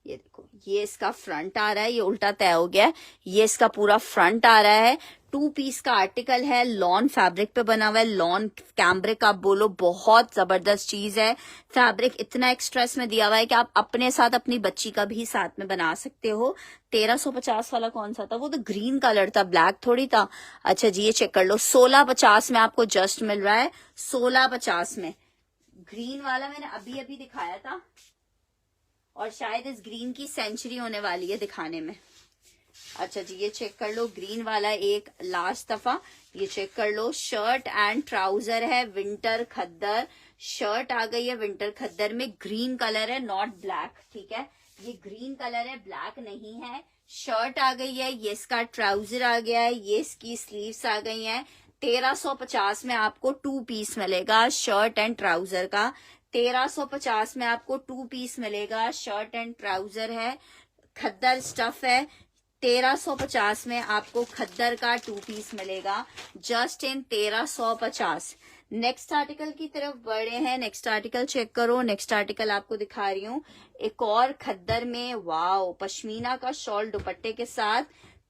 ये देखो, ये इसका फ्रंट आ रहा है, ये उल्टा तय हो गया है, ये इसका पूरा फ्रंट आ रहा है। 2 पीस का आर्टिकल है, लॉन फैब्रिक पे बना हुआ है, लॉन कैम्ब्रिक आप बोलो, बहुत जबरदस्त चीज है। फैब्रिक इतना एक्स्ट्रेस में दिया हुआ है कि आप अपने साथ अपनी बच्ची का भी साथ में बना सकते हो। 1350 वाला कौन सा था? वो तो ग्रीन कलर था, ब्लैक थोड़ी था। अच्छा जी, ये चेक कर लो, 1650 में आपको जस्ट मिल रहा है, 1650 में। ग्रीन वाला मैंने अभी अभी दिखाया था और शायद इस ग्रीन की सेंचुरी होने वाली है दिखाने में। अच्छा जी, ये चेक कर लो, ग्रीन वाला एक लास्ट दफा, ये चेक कर लो। शर्ट एंड ट्राउजर है, विंटर खद्दर शर्ट आ गई है विंटर खद्दर में। ग्रीन कलर है, नॉट ब्लैक, ठीक है, ये ग्रीन कलर है, ब्लैक नहीं है। शर्ट आ गई है, ये इसका ट्राउजर आ गया है, ये इसकी स्लीव्स आ गई हैं। 1350 में आपको 2 पीस मिलेगा शर्ट एंड ट्राउजर का। 1350 में आपको 2 पीस मिलेगा, शर्ट एंड ट्राउजर है, खद्दर स्टफ है। 1350 में आपको खद्दर का 2 पीस मिलेगा, जस्ट इन 1350। नेक्स्ट आर्टिकल की तरफ बढ़े हैं, नेक्स्ट आर्टिकल चेक करो। नेक्स्ट आर्टिकल आपको दिखा रही हूँ एक और खद्दर में, वाओ, पश्मीना का शॉल दुपट्टे के साथ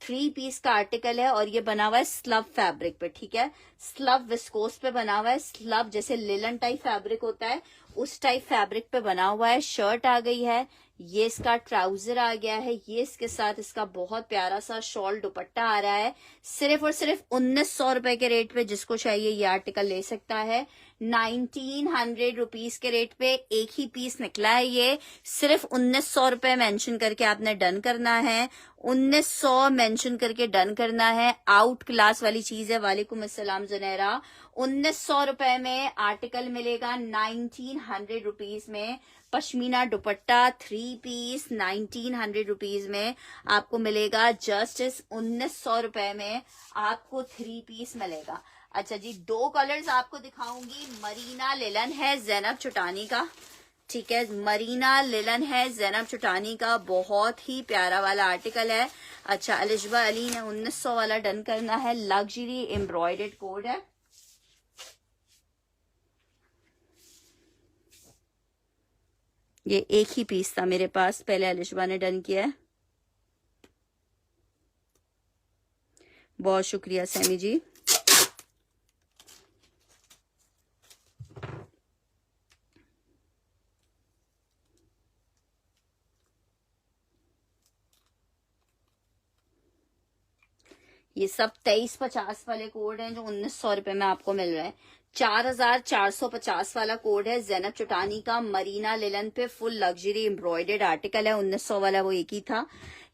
3 पीस का आर्टिकल है। और ये बना हुआ है स्लब फैब्रिक पे, ठीक है, स्लब विस्कोस पे बना हुआ है। स्लब जैसे लिलन टाइप फैब्रिक होता है उस टाइप फैब्रिक पे बना हुआ है। शर्ट आ गई है, ये इसका ट्राउजर आ गया है, ये इसके साथ इसका बहुत प्यारा सा शॉल दुपट्टा आ रहा है। सिर्फ और सिर्फ 1900 रुपए के रेट पे जिसको चाहिए ये आर्टिकल ले सकता है। 1900 रुपीज के रेट पे एक ही पीस निकला है, ये सिर्फ 1900 रुपए मेंशन करके आपने डन करना है। 1900 मेंशन करके डन करना है, आउट क्लास वाली चीज है। वालेकुम अस्सलाम जुनैरा। 1900 रुपए में आर्टिकल मिलेगा 1900 रुपीज में। पश्मीना दुपट्टा 3 पीस 1900 रुपीज में आपको मिलेगा, जस्ट इस 1900 रुपए में आपको 3 पीस मिलेगा। अच्छा जी, 2 कलर्स आपको दिखाऊंगी। मरीना लिलन है ज़ैनब चुटानी का, ठीक है, मरीना लिलन है ज़ैनब चुटानी का, बहुत ही प्यारा वाला आर्टिकल है। अच्छा, अलिशबा अली ने 1900 वाला डन करना है, लग्जरी एम्ब्रॉयडर्ड कोड है। ये एक ही पीस था मेरे पास, पहले अलिशबा ने डन किया है। बहुत शुक्रिया सैमी जी। ये सब 2350 वाले कोड हैं जो 1900 रुपए में आपको मिल रहे हैं। 4450 वाला कोड है ज़ैनब चुटानी का, मरीना लिलन पे फुल लग्जरी एम्ब्रॉयडर्ड आर्टिकल है। 1900 वाला वो एक ही था।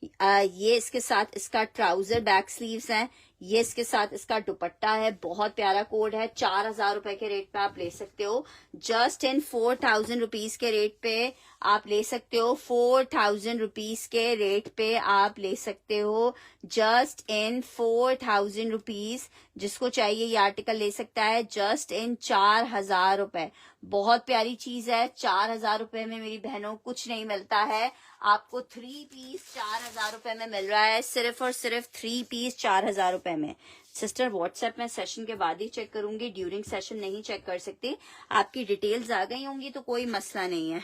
ये इसके साथ इसका ट्राउजर बैक स्लीव्स हैं, ये इसके साथ इसका दुपट्टा है, बहुत प्यारा कोड है। 4000 रुपए के रेट पे आप ले सकते हो, जस्ट इन 4000 रुपीज के रेट पे आप ले सकते हो। 4000 रुपीज के रेट पे आप ले सकते हो, जस्ट इन 4000 रुपीज। जिसको चाहिए ये आर्टिकल ले सकता है, जस्ट इन 4000 रुपए। बहुत प्यारी चीज है। 4000 रुपए में मेरी बहनों कुछ नहीं मिलता है। आपको 3 पीस 4000 रुपए में मिल रहा है, सिर्फ और सिर्फ 3 पीस 4000 रुपए में। सिस्टर व्हाट्सएप में सेशन के बाद ही चेक करूंगी, ड्यूरिंग सेशन नहीं चेक कर सकती। आपकी डिटेल्स आ गई होंगी तो कोई मसला नहीं है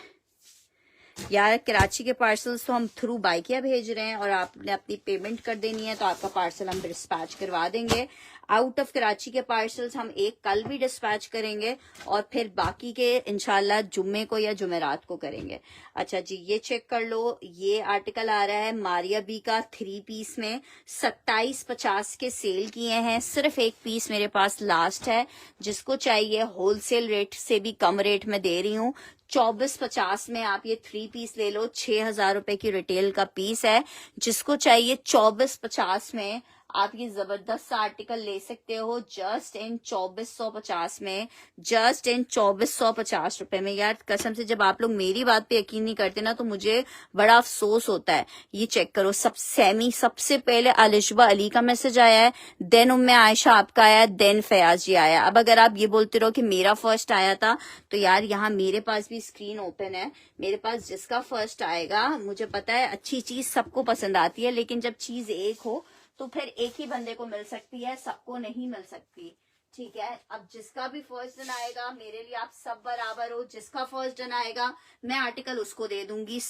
यार। कराची के पार्सल्स तो हम थ्रू बाइकिया भेज रहे हैं और आपने अपनी पेमेंट कर देनी है तो आपका पार्सल हम डिस्पैच करवा देंगे। आउट ऑफ कराची के पार्सल्स हम एक कल भी डिस्पैच करेंगे और फिर बाकी के इंशाल्लाह जुम्मे को या जुमेरात को करेंगे। अच्छा जी, ये चेक कर लो, ये आर्टिकल आ रहा है मारिया बी का 3 पीस में 27.50 के सेल किए हैं। सिर्फ एक पीस मेरे पास लास्ट है, जिसको चाहिए होलसेल रेट से भी कम रेट में दे रही हूँ। 24.50 में आप ये 3 पीस ले लो। 6,000 रुपए की रिटेल का पीस है, जिसको चाहिए 24.50 में आप ये जबरदस्त आर्टिकल ले सकते हो जस्ट इन 2450 में, जस्ट इन 2450 रुपए में। यार कसम से जब आप लोग मेरी बात पे यकीन नहीं करते ना तो मुझे बड़ा अफसोस होता है। ये चेक करो, सबसे पहले अलिशबा अली का मैसेज आया है, देन उम्मे आयशा आपका आया है, देन फयाज जी आया। अब अगर आप ये बोलते रहो कि मेरा फर्स्ट आया था, तो यार यहाँ मेरे पास भी स्क्रीन ओपन है। मेरे पास जिसका फर्स्ट आएगा, मुझे पता है अच्छी चीज सबको पसंद आती है, लेकिन जब चीज एक हो तो फिर एक ही बंदे को मिल सकती है, सबको नहीं मिल सकती। ठीक है, अब जिसका भी फर्स्ट डन आएगा, मेरे लिए आप सब बराबर हो, जिसका फर्स्ट डन आएगा मैं आर्टिकल उसको दे दूंगी।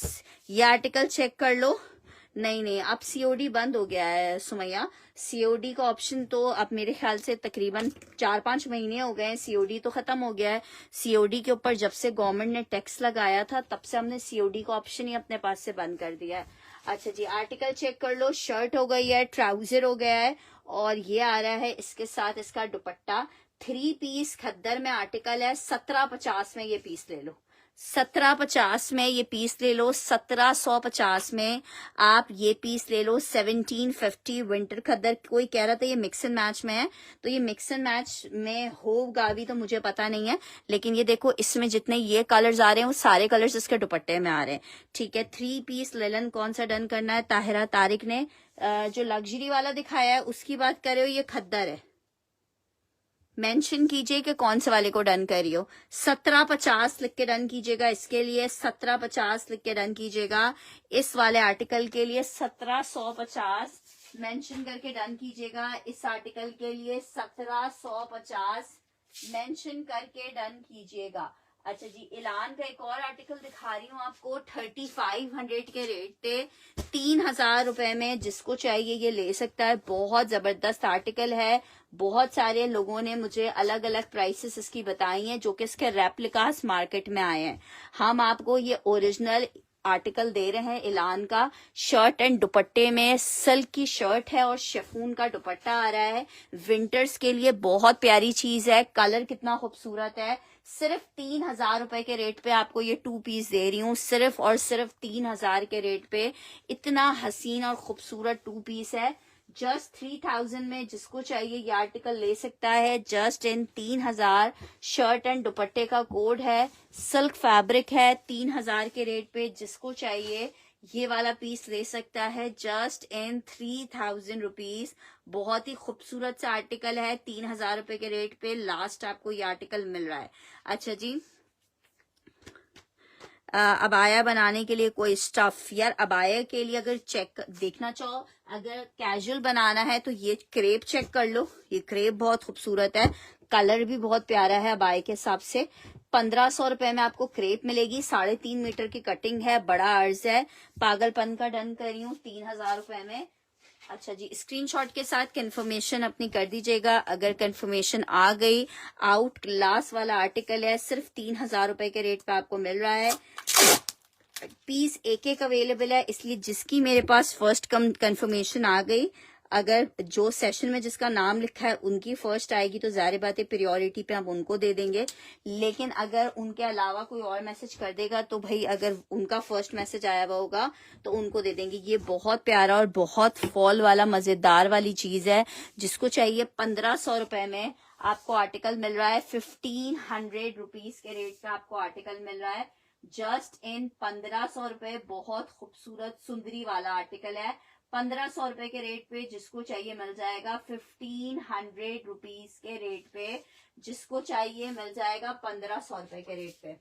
ये आर्टिकल चेक कर लो। नहीं, अब सीओडी बंद हो गया है सुमैया। सीओडी का ऑप्शन तो अब मेरे ख्याल से तकरीबन 4-5 महीने हो गए हैं, सीओडी तो खत्म हो गया है। सीओडी के ऊपर जब से गवर्नमेंट ने टैक्स लगाया था, तब से हमने सीओडी का ऑप्शन ही अपने पास से बंद कर दिया है। अच्छा जी, आर्टिकल चेक कर लो। शर्ट हो गई है, ट्राउजर हो गया है, और ये आ रहा है इसके साथ इसका दुपट्टा। 3 पीस खद्दर में आर्टिकल है। 1750 में ये पीस ले लो। 1750 में ये पीस ले लो। 1750 में आप ये पीस ले लो। 1750 विंटर खद्दर। कोई कह रहा था ये मिक्स एंड मैच में है, तो ये मिक्स एंड मैच में होगा भी तो मुझे पता नहीं है, लेकिन ये देखो इसमें जितने ये कलर्स आ रहे हैं वो सारे कलर्स इसके दुपट्टे में आ रहे हैं। ठीक है, 3 पीस लेलन कौन सा डन करना है? ताहिरा तारिक ने जो लग्जरी वाला दिखाया है उसकी बात कर रहे हो, ये खद्दर है। मेंशन कीजिए कि कौन से वाले को डन कर रही हो। 1750 लिख के डन कीजिएगा इसके लिए। 1750 लिख के डन कीजिएगा इस वाले आर्टिकल के लिए। 1750 मेंशन करके डन कीजिएगा इस आर्टिकल के लिए। 1750 मेंशन करके डन कीजिएगा। अच्छा जी, ऐलान का एक और आर्टिकल दिखा रही हूँ आपको 3500 के रेट पे 3000 रुपए में। जिसको चाहिए ये ले सकता है। बहुत जबरदस्त आर्टिकल है। बहुत सारे लोगों ने मुझे अलग अलग प्राइसेस इसकी बताई हैं, जो कि इसके रेप्लिकास मार्केट में आए हैं। हम आपको ये ओरिजिनल आर्टिकल दे रहे हैं ऐलान का। शर्ट एंड दुपट्टे में सिल्क की शर्ट है और शिफॉन का दुपट्टा आ रहा है। विंटर्स के लिए बहुत प्यारी चीज है। कलर कितना खूबसूरत है। सिर्फ 3000 रुपए के रेट पे आपको ये 2 पीस दे रही हूँ। सिर्फ और सिर्फ 3000 के रेट पे इतना हसीन और खूबसूरत 2 पीस है। जस्ट 3000 में जिसको चाहिए ये आर्टिकल ले सकता है। जस्ट इन 3000 शर्ट एंड दुपट्टे का कोड है। सिल्क फैब्रिक है। 3000 के रेट पे जिसको चाहिए ये वाला पीस ले सकता है। Just in 3000 rupees. बहुत ही खूबसूरत सा आर्टिकल है। 3000 रुपए के रेट पे लास्ट आपको ये आर्टिकल मिल रहा है। अच्छा जी, अबाया बनाने के लिए कोई स्टफ, यार अबाया के लिए अगर चेक देखना चाहो, अगर कैजुअल बनाना है तो ये क्रेप चेक कर लो। ये क्रेप बहुत खूबसूरत है। कलर भी बहुत प्यारा है अबाया के हिसाब से। 1500 रुपए में आपको क्रेप मिलेगी। 3.5 मीटर की कटिंग है। बड़ा अर्ज है। पागलपन का डन कर रही हूँ 3000 रुपए में। अच्छा जी, स्क्रीनशॉट के साथ कंफर्मेशन अपनी कर दीजिएगा। अगर कंफर्मेशन आ गई, आउट क्लास वाला आर्टिकल है। सिर्फ 3000 रुपए के रेट पे आपको मिल रहा है। पीस एक अवेलेबल है, इसलिए जिसकी मेरे पास फर्स्ट कंफर्मेशन आ गई, अगर जो सेशन में जिसका नाम लिखा है उनकी फर्स्ट आएगी तो जाहिर बात है प्रायोरिटी पे हम उनको दे देंगे। लेकिन अगर उनके अलावा कोई और मैसेज कर देगा तो भाई अगर उनका फर्स्ट मैसेज आया हुआ होगा तो उनको दे देंगे। ये बहुत प्यारा और बहुत फॉल वाला मजेदार वाली चीज है। जिसको चाहिए 1500 रुपए में आपको आर्टिकल मिल रहा है। 1500 रुपीज के रेट पे आपको आर्टिकल मिल रहा है। जस्ट इन 1500 रुपए। बहुत खूबसूरत सुंदरी वाला आर्टिकल है। 1500 रुपए के रेट पे जिसको चाहिए मिल जाएगा। 1500 रुपीज के रेट पे जिसको चाहिए मिल जाएगा 1500 रुपए के रेट पे।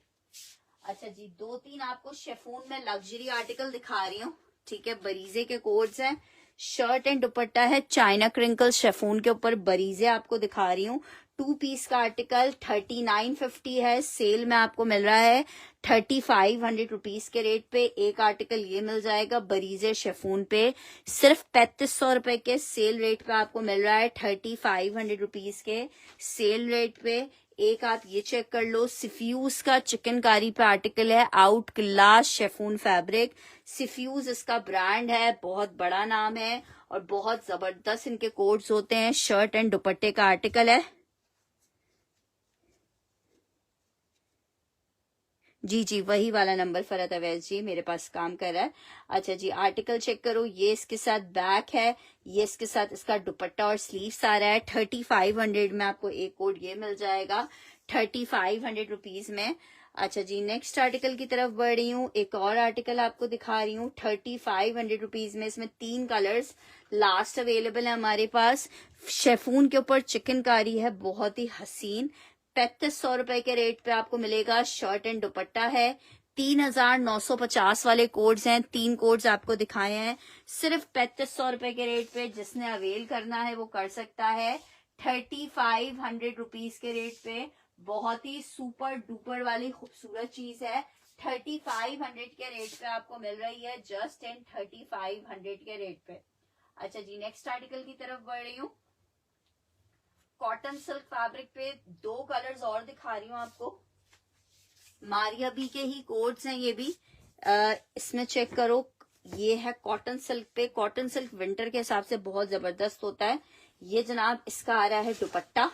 अच्छा जी, 2-3 आपको शिफॉन में लग्जरी आर्टिकल दिखा रही हूँ। ठीक है, बरीजे के कोड्स हैं। शर्ट एंड दुपट्टा है चाइना क्रिंकल शिफॉन के ऊपर। बरीजे आपको दिखा रही हूँ। 2 पीस का आर्टिकल 3950 है, सेल में आपको मिल रहा है 3500 रुपीज के रेट पे। एक आर्टिकल ये मिल जाएगा बरीजे शेफून पे सिर्फ 3500 रुपए के सेल रेट पे आपको मिल रहा है 3500 रुपीज के सेल रेट पे। एक आप ये चेक कर लो, सिफ्यूज का चिकनकारी पे आर्टिकल है, आउट क्लास शेफून फैब्रिक। सिफ्यूज इसका ब्रांड है, बहुत बड़ा नाम है और बहुत जबरदस्त इनके कोड्स होते हैं। शर्ट एंड दुपट्टे का आर्टिकल है। जी जी, वही वाला नंबर फरहत अवैस जी मेरे पास काम कर रहा है। अच्छा जी, आर्टिकल चेक करो, ये इसके साथ बैक है, ये इसके साथ इसका दुपट्टा और स्लीव्स आ रहा है। 3500 में आपको एक कोड ये मिल जाएगा 3500 रुपीज में। अच्छा जी, नेक्स्ट आर्टिकल की तरफ बढ़ रही हूँ। एक और आर्टिकल आपको दिखा रही हूँ 3500 रुपीज में। इसमें 3 कलर्स लास्ट अवेलेबल है हमारे पास। शेफून के ऊपर चिकनकारी है, बहुत ही हसीन। 3500 रुपए के रेट पे आपको मिलेगा। शर्ट एंड दुपट्टा है। 3950 वाले कोड्स हैं, 3 कोड्स आपको दिखाए हैं सिर्फ 3500 रुपए के रेट पे। जिसने अवेल करना है वो कर सकता है 3500 रुपीज के रेट पे। बहुत ही सुपर डुपर वाली खूबसूरत चीज है। 3500 के रेट पे आपको मिल रही है, जस्ट इन 3500 के रेट पे। अच्छा जी, नेक्स्ट आर्टिकल की तरफ बढ़ रही हूँ। कॉटन सिल्क फैब्रिक पे 2 कलर्स और दिखा रही हूँ आपको। मारिया बी के ही कोड्स हैं ये भी। इसमें चेक करो, ये है कॉटन सिल्क पे। कॉटन सिल्क विंटर के हिसाब से बहुत जबरदस्त होता है। ये जनाब इसका आ रहा है दुपट्टा।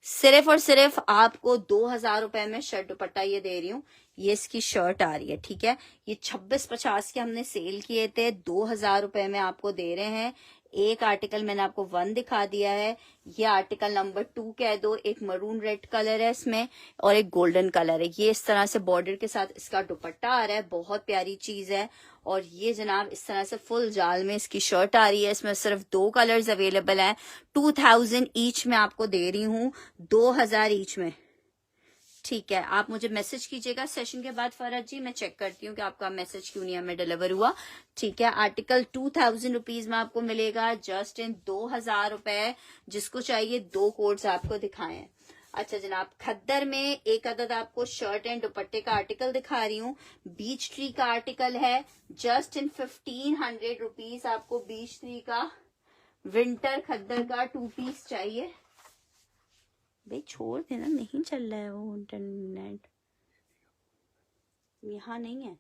सिर्फ और सिर्फ आपको 2000 रुपए में शर्ट दुपट्टा ये दे रही हूँ। ये इसकी शर्ट आ रही है, ठीक है। ये 2650 के हमने सेल किए थे, 2000 रुपए में आपको दे रहे हैं। एक आर्टिकल मैंने आपको 1 दिखा दिया है, ये आर्टिकल नंबर 2 कह दो। एक मरून रेड कलर है इसमें और एक गोल्डन कलर है। ये इस तरह से बॉर्डर के साथ इसका दुपट्टा आ रहा है, बहुत प्यारी चीज है। और ये जनाब इस तरह से फुल जाल में इसकी शर्ट आ रही है। इसमें सिर्फ 2 कलर्स अवेलेबल हैं। 2000 ईच में आपको दे रही हूँ, 2000 ईच में, ठीक है। आप मुझे मैसेज कीजिएगा सेशन के बाद फरहत जी, मैं चेक करती हूँ कि आपका मैसेज क्यों नहीं हमें डिलीवर हुआ, ठीक है। आर्टिकल 2000 रुपीज में आपको मिलेगा, जस्ट इन 2000 रुपए। जिसको चाहिए 2 कोड्स आपको दिखाए हैं। अच्छा जनाब, खद्दर में एक अदद आपको शर्ट एंड दुपट्टे का आर्टिकल दिखा रही हूँ। बीच ट्री का आर्टिकल है, जस्ट इन 1500 रुपीज आपको बीच ट्री का विंटर खद्दर का 2 पीस चाहिए। भाई छोड़ देना, नहीं चल रहा है वो इंटरनेट, यहाँ नहीं है।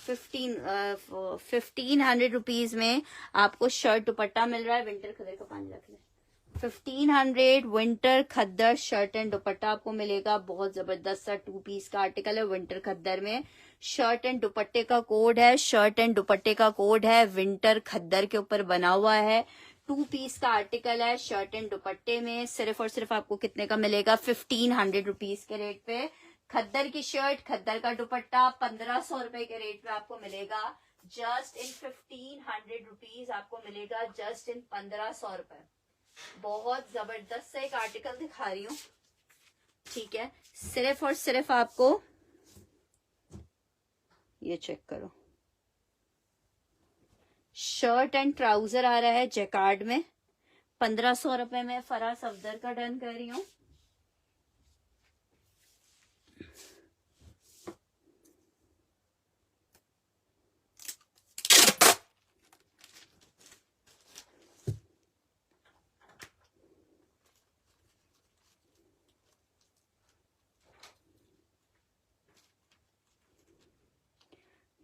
1500 रुपीज में आपको शर्ट दुपट्टा मिल रहा है। विंटर खद्दर का पानी रख ले। 1500 विंटर खद्दर शर्ट एंड दुपट्टा आपको मिलेगा। बहुत जबरदस्त सा 2 पीस का आर्टिकल है विंटर खद्दर में। शर्ट एंड दुपट्टे का कोड है, शर्ट एंड दुपट्टे का कोड है, विंटर खद्दर के ऊपर बना हुआ है। 2 पीस का आर्टिकल है शर्ट एंड दुपट्टे में। सिर्फ और सिर्फ आपको कितने का मिलेगा? 1500 रुपीज के रेट पे खद्दर की शर्ट, खद्दर का दुपट्टा 1500 रुपए के रेट पे आपको मिलेगा। जस्ट इन 1500 रुपीज आपको मिलेगा, जस्ट इन 1500 रुपए। बहुत जबरदस्त सा एक आर्टिकल दिखा रही हूँ, ठीक है। सिर्फ और सिर्फ आपको ये चेक करो, शर्ट एंड ट्राउजर आ रहा है जैकार्ड में, 1500 रुपए में फरा सफदर का डन कर रही हूँ।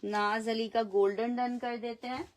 नाज अली का गोल्डन डन कर देते हैं।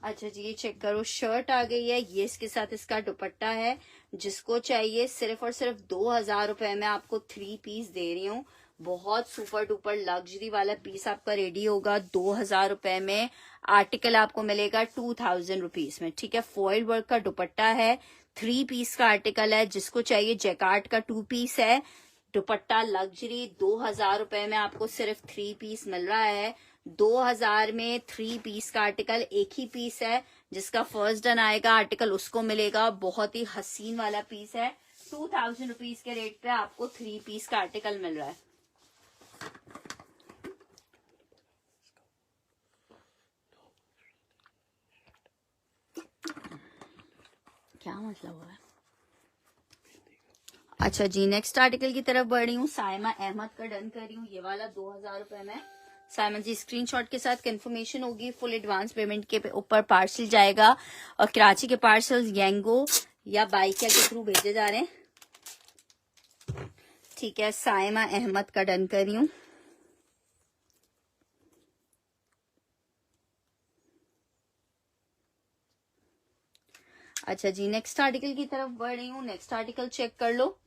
अच्छा जी, ये चेक करो, शर्ट आ गई है, ये इसके साथ इसका दुपट्टा है। जिसको चाहिए सिर्फ और सिर्फ 2000 रुपए में आपको 3 पीस दे रही हूँ। बहुत सुपर डुपर लग्जरी वाला पीस आपका रेडी होगा 2000 रुपए में। आर्टिकल आपको मिलेगा 2000 रुपीज में, ठीक है। फॉइल वर्क का दुपट्टा है, 3 पीस का आर्टिकल है। जिसको चाहिए जैकार्ड का 2 पीस है, दुपट्टा लग्जरी 2000 रुपए में आपको सिर्फ 3 पीस मिल रहा है। 2000 में 3 पीस का आर्टिकल, एक ही पीस है, जिसका फर्स्ट डन आएगा आर्टिकल उसको मिलेगा। बहुत ही हसीन वाला पीस है। 2000 रुपीज के रेट पे आपको 3 पीस का आर्टिकल मिल रहा है। क्या मतलब हुआ है? अच्छा जी, नेक्स्ट आर्टिकल की तरफ बढ़ रही हूँ। साइमा अहमद का डन कर रही हूँ, ये वाला 2000 रुपए में। साइमा जी स्क्रीनशॉट के साथ कंफर्मेशन होगी, फुल एडवांस पेमेंट के ऊपर पार्सल जाएगा और कराची के पार्सल येंगो या बाइकिया के थ्रू भेजे जा रहे हैं। ठीक है, साइमा अहमद का डन कर रही हूँ। अच्छा जी, नेक्स्ट आर्टिकल की तरफ बढ़ रही हूँ। नेक्स्ट आर्टिकल चेक कर लो।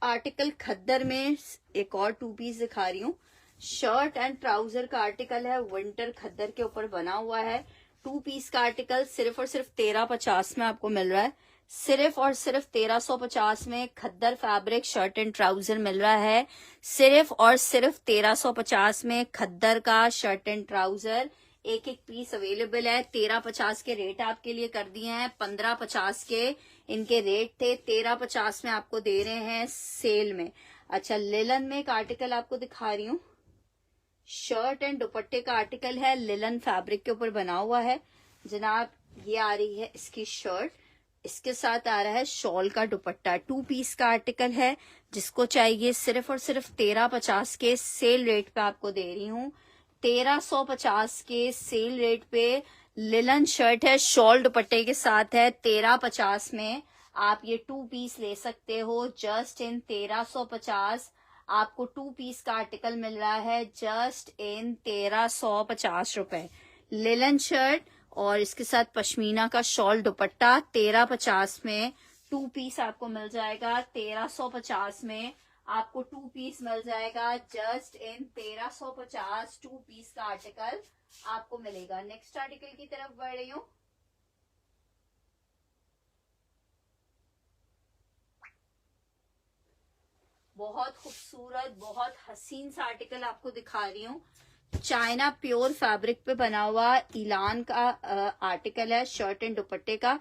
आर्टिकल खद्दर में एक और 2 पीस दिखा रही हूँ। शर्ट एंड ट्राउजर का आर्टिकल है, विंटर खद्दर के ऊपर बना हुआ है। 2 पीस का आर्टिकल सिर्फ और सिर्फ 1350 में आपको मिल रहा है। सिर्फ और सिर्फ 1350 में खद्दर फैब्रिक शर्ट एंड ट्राउजर मिल रहा है। सिर्फ और सिर्फ 1350 में खद्दर का शर्ट एंड ट्राउजर एक एक पीस अवेलेबल है। 1350 के रेट आपके लिए कर दिए हैं। 1550 के इनके रेट थे, 1350 में आपको दे रहे हैं सेल में। अच्छा, लिलन में एक आर्टिकल आपको दिखा रही हूँ। शर्ट एंड दुपट्टे का आर्टिकल है, लिलन फैब्रिक के ऊपर बना हुआ है जनाब। ये आ रही है इसकी शर्ट, इसके साथ आ रहा है शॉल का दुपट्टा। 2 पीस का आर्टिकल है, जिसको चाहिए सिर्फ और सिर्फ 1350 के सेल रेट पे आपको दे रही हूँ। 1350 के सेल रेट पे लिलन शर्ट है, शॉल दुपट्टे के साथ है। 1350 में आप ये 2 पीस ले सकते हो। जस्ट इन 1350 आपको 2 पीस का आर्टिकल मिल रहा है, जस्ट इन 1350 रुपए। लिलन शर्ट और इसके साथ पश्मीना का शॉल दुपट्टा 1350 में 2 पीस आपको मिल जाएगा। 1350 में आपको 2 पीस मिल जाएगा। जस्ट इन 1350 2 पीस का आर्टिकल आपको मिलेगा। नेक्स्ट आर्टिकल की तरफ बढ़ रही हूँ। बहुत खूबसूरत, बहुत हसीन सा आर्टिकल आपको दिखा रही हूँ। चाइना प्योर फैब्रिक पे बना हुआ इलान का आर्टिकल है, शर्ट एंड दुपट्टे का।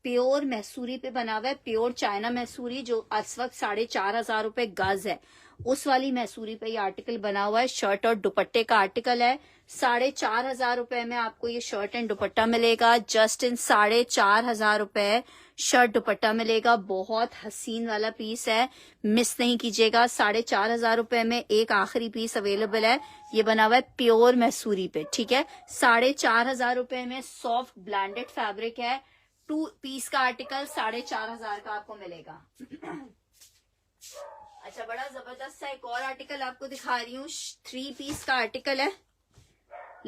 प्योर मैसूरी पे बना हुआ है, प्योर चाइना मैसूरी, जो इस वक्त 4500 रुपए गज है, उस वाली मैसूरी पे ये आर्टिकल बना हुआ है। शर्ट और दुपट्टे का आर्टिकल है। 4500 रुपए में आपको ये शर्ट एंड दुपट्टा मिलेगा। जस्ट इन 4500 रुपए शर्ट दुपट्टा मिलेगा। बहुत हसीन वाला पीस है, मिस नहीं कीजिएगा। 4500 रुपए में एक आखिरी पीस अवेलेबल है, ये बना हुआ है प्योर मैसूरी पे। ठीक है, 4500 रुपए में सॉफ्ट ब्लैंडेड फैब्रिक है। 2 पीस का आर्टिकल 4500 का आपको मिलेगा। अच्छा, बड़ा जबरदस्त सा एक और आर्टिकल आपको दिखा रही हूँ। 3 पीस का आर्टिकल है,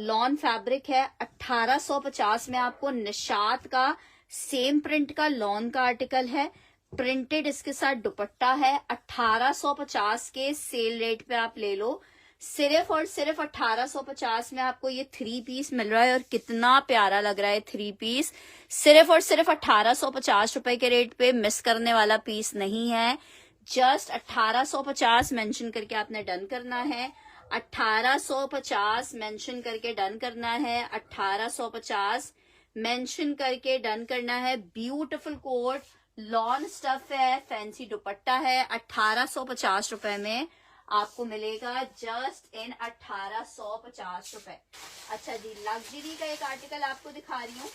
लॉन फैब्रिक है। 1850 में आपको निशात का सेम प्रिंट का लॉन का आर्टिकल है, प्रिंटेड इसके साथ दुपट्टा है। 1850 के सेल रेट पे आप ले लो। सिर्फ और सिर्फ 1850 में आपको ये 3 पीस मिल रहा है, और कितना प्यारा लग रहा है 3 पीस। सिर्फ और सिर्फ 1850 रुपए के रेट पे मिस करने वाला पीस नहीं है। जस्ट 1850 मेंशन करके आपने डन करना है। 1850 मेंशन करके डन करना है। 1850 मेंशन करके डन करना है। ब्यूटीफुल कोट, लॉन स्टफ है, फैंसी दुपट्टा है। 1850 रुपए में आपको मिलेगा। जस्ट इन 1850 रुपए। अच्छा जी, लग्जरी का एक आर्टिकल आपको दिखा रही हूँ।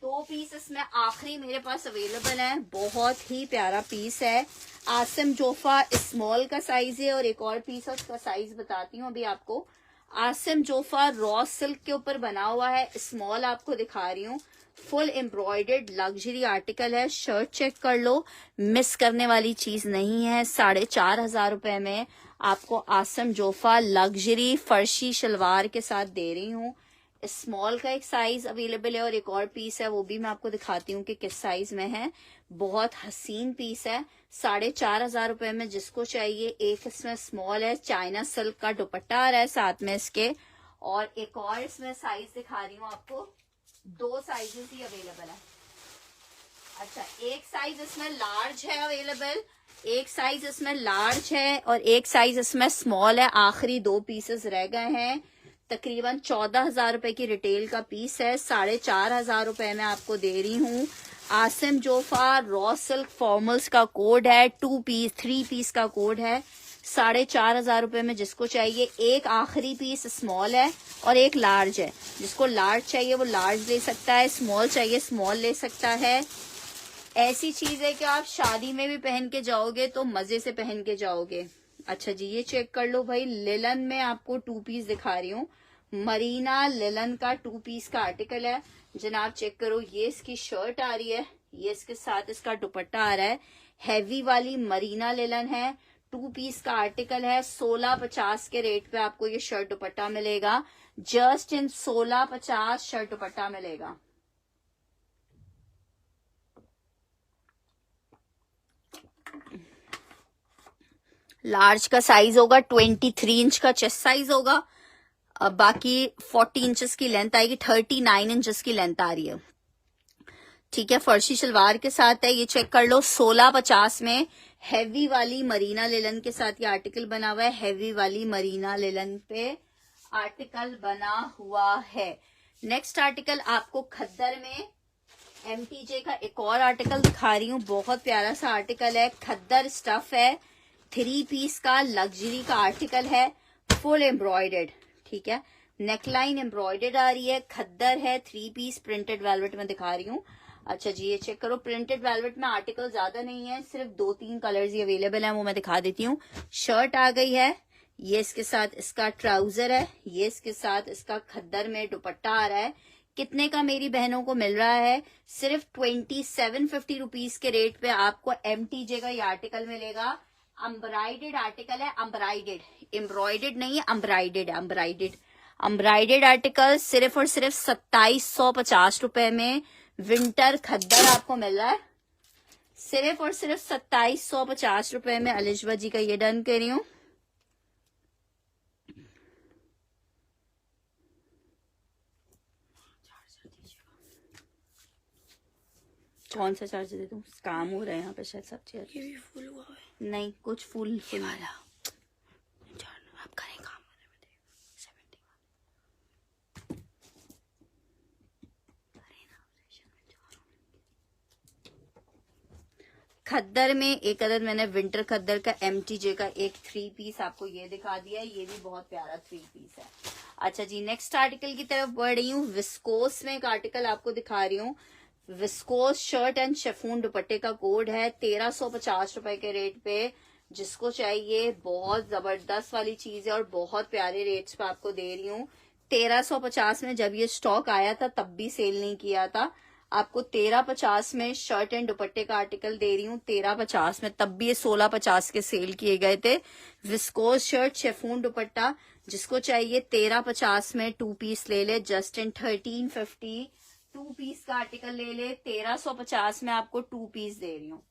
2 पीस इसमें आखिरी मेरे पास अवेलेबल है। बहुत ही प्यारा पीस है। आसिम जोफा स्मॉल का साइज है, और एक और पीस है उसका साइज बताती हूँ अभी आपको। आसिम जोफा रॉ सिल्क के ऊपर बना हुआ है, स्मॉल आपको दिखा रही हूँ। फुल एम्ब्रॉयडर्ड लग्जरी आर्टिकल है। शर्ट चेक कर लो, मिस करने वाली चीज नहीं है। 4500 रुपए में आपको आसिम जोफा लग्जरी फर्शी शलवार के साथ दे रही हूँ। स्मॉल का एक साइज अवेलेबल है, और एक और पीस है, वो भी मैं आपको दिखाती हूँ कि किस साइज में है। बहुत हसीन पीस है। 4500 रुपए में जिसको चाहिए। एक इसमें स्मॉल है, चाइना सिल्क का दुपट्टा आ रहा है साथ में इसके, और एक और इसमें साइज दिखा रही हूँ आपको। 2 साइजेस ही अवेलेबल है। अच्छा, एक साइज इसमें लार्ज है अवेलेबल, एक साइज इसमें लार्ज है और एक साइज इसमें स्मॉल है। आखिरी 2 पीसेस रह गए हैं। तकरीबन 14,000 रुपए की रिटेल का पीस है। 4,500 रुपए में आपको दे रही हूँ। Asim Jofa raw silk formals का कोड है। 2 पीस 3 पीस का कोड है। 4,500 रुपए में जिसको चाहिए। एक आखिरी पीस स्मॉल है और एक लार्ज है। जिसको लार्ज चाहिए वो लार्ज ले सकता है, स्मॉल चाहिए स्मॉल ले सकता है। ऐसी चीज है कि आप शादी में भी पहन के जाओगे तो मजे से पहन के जाओगे। अच्छा जी, ये चेक कर लो भाई। लिलन में आपको 2 पीस दिखा रही हूँ। मरीना लिलन का 2 पीस का आर्टिकल है। जनाब चेक करो, ये इसकी शर्ट आ रही है, ये इसके साथ इसका दुपट्टा आ रहा है। हैवी वाली मरीना लिलन है। 2 पीस का आर्टिकल है। 1650 के रेट पे आपको ये शर्ट दुपट्टा मिलेगा। जस्ट इन 1650 शर्ट दुपट्टा मिलेगा। लार्ज का साइज होगा 23 इंच का चेस्ट साइज होगा। बाकी 40 इंचेस की लेंथ आएगी। 39 इंचेस की लेंथ आ रही है। ठीक है, फर्शी शलवार के साथ है। ये चेक कर लो, 1650 में हैवी वाली मरीना लिलन के साथ ये आर्टिकल बना हुआ है। हैवी वाली मरीना लिलन पे आर्टिकल बना हुआ है। नेक्स्ट आर्टिकल आपको खद्दर में MTJ का एक और आर्टिकल दिखा रही हूँ। बहुत प्यारा सा आर्टिकल है। खद्दर स्टफ है। 3 पीस का लग्जरी का आर्टिकल है। Full embroidered. ठीक है, नेकलाइन एम्ब्रॉयडर्ड आ रही है। खद्दर है। 3 पीस प्रिंटेड वेलवेट में दिखा रही हूँ। अच्छा जी, ये चेक करो। प्रिंटेड वेलवेट में आर्टिकल ज्यादा नहीं है, सिर्फ 2-3 कलर्स ही अवेलेबल है, वो मैं दिखा देती हूँ। शर्ट आ गई है। ये इसके साथ इसका ट्राउजर है। ये इसके साथ इसका खद्दर में दुपट्टा आ रहा है। कितने का मेरी बहनों को मिल रहा है? सिर्फ 2750 रुपीज के रेट पे आपको MTJ का ये आर्टिकल मिलेगा। एम्ब्रॉयडर्ड आर्टिकल है। एम्ब्रॉयडर्ड नहीं है, एम्ब्रॉयडर्ड एम्ब्रॉयडर्ड आर्टिकल सिर्फ और सिर्फ 2750 रुपए में विंटर खद्दर आपको मिल रहा है। सिर्फ और सिर्फ 2750 रुपए में अलिशबा जी का ये डन कर रही हूँ। कौन सा चार्जर दे दूं? काम हो रहा है यहाँ पे शायद सब चीज। ये भी फुल हुआ है। नहीं, कुछ फुल वाला आप करें काम खद्दर में एक अदर मैंने विंटर खद्दर का MTJ का एक 3 पीस आपको ये दिखा दिया है। ये भी बहुत प्यारा 3 पीस है। अच्छा जी, नेक्स्ट आर्टिकल की तरफ बढ़ रही हूँ। विस्कोस में एक आर्टिकल आपको दिखा रही हूँ। विस्कोस शर्ट एंड शेफून दुपट्टे का कोड है। 1350 रुपए के रेट पे। जिसको चाहिए, बहुत जबरदस्त वाली चीज है और बहुत प्यारे रेट्स पे आपको दे रही हूँ। 1350 में जब ये स्टॉक आया था तब भी सेल नहीं किया था। आपको 1350 में शर्ट एंड दुपट्टे का आर्टिकल दे रही हूँ। 1350 में, तब भी ये 1650 के सेल किए गए थे। विस्कोस शर्ट शेफून दुपट्टा, जिसको चाहिए 1350 में 2 पीस ले ले। जस्ट इन 1350 2 पीस का आर्टिकल ले ले। 1350 में आपको 2 पीस दे रही हूँ।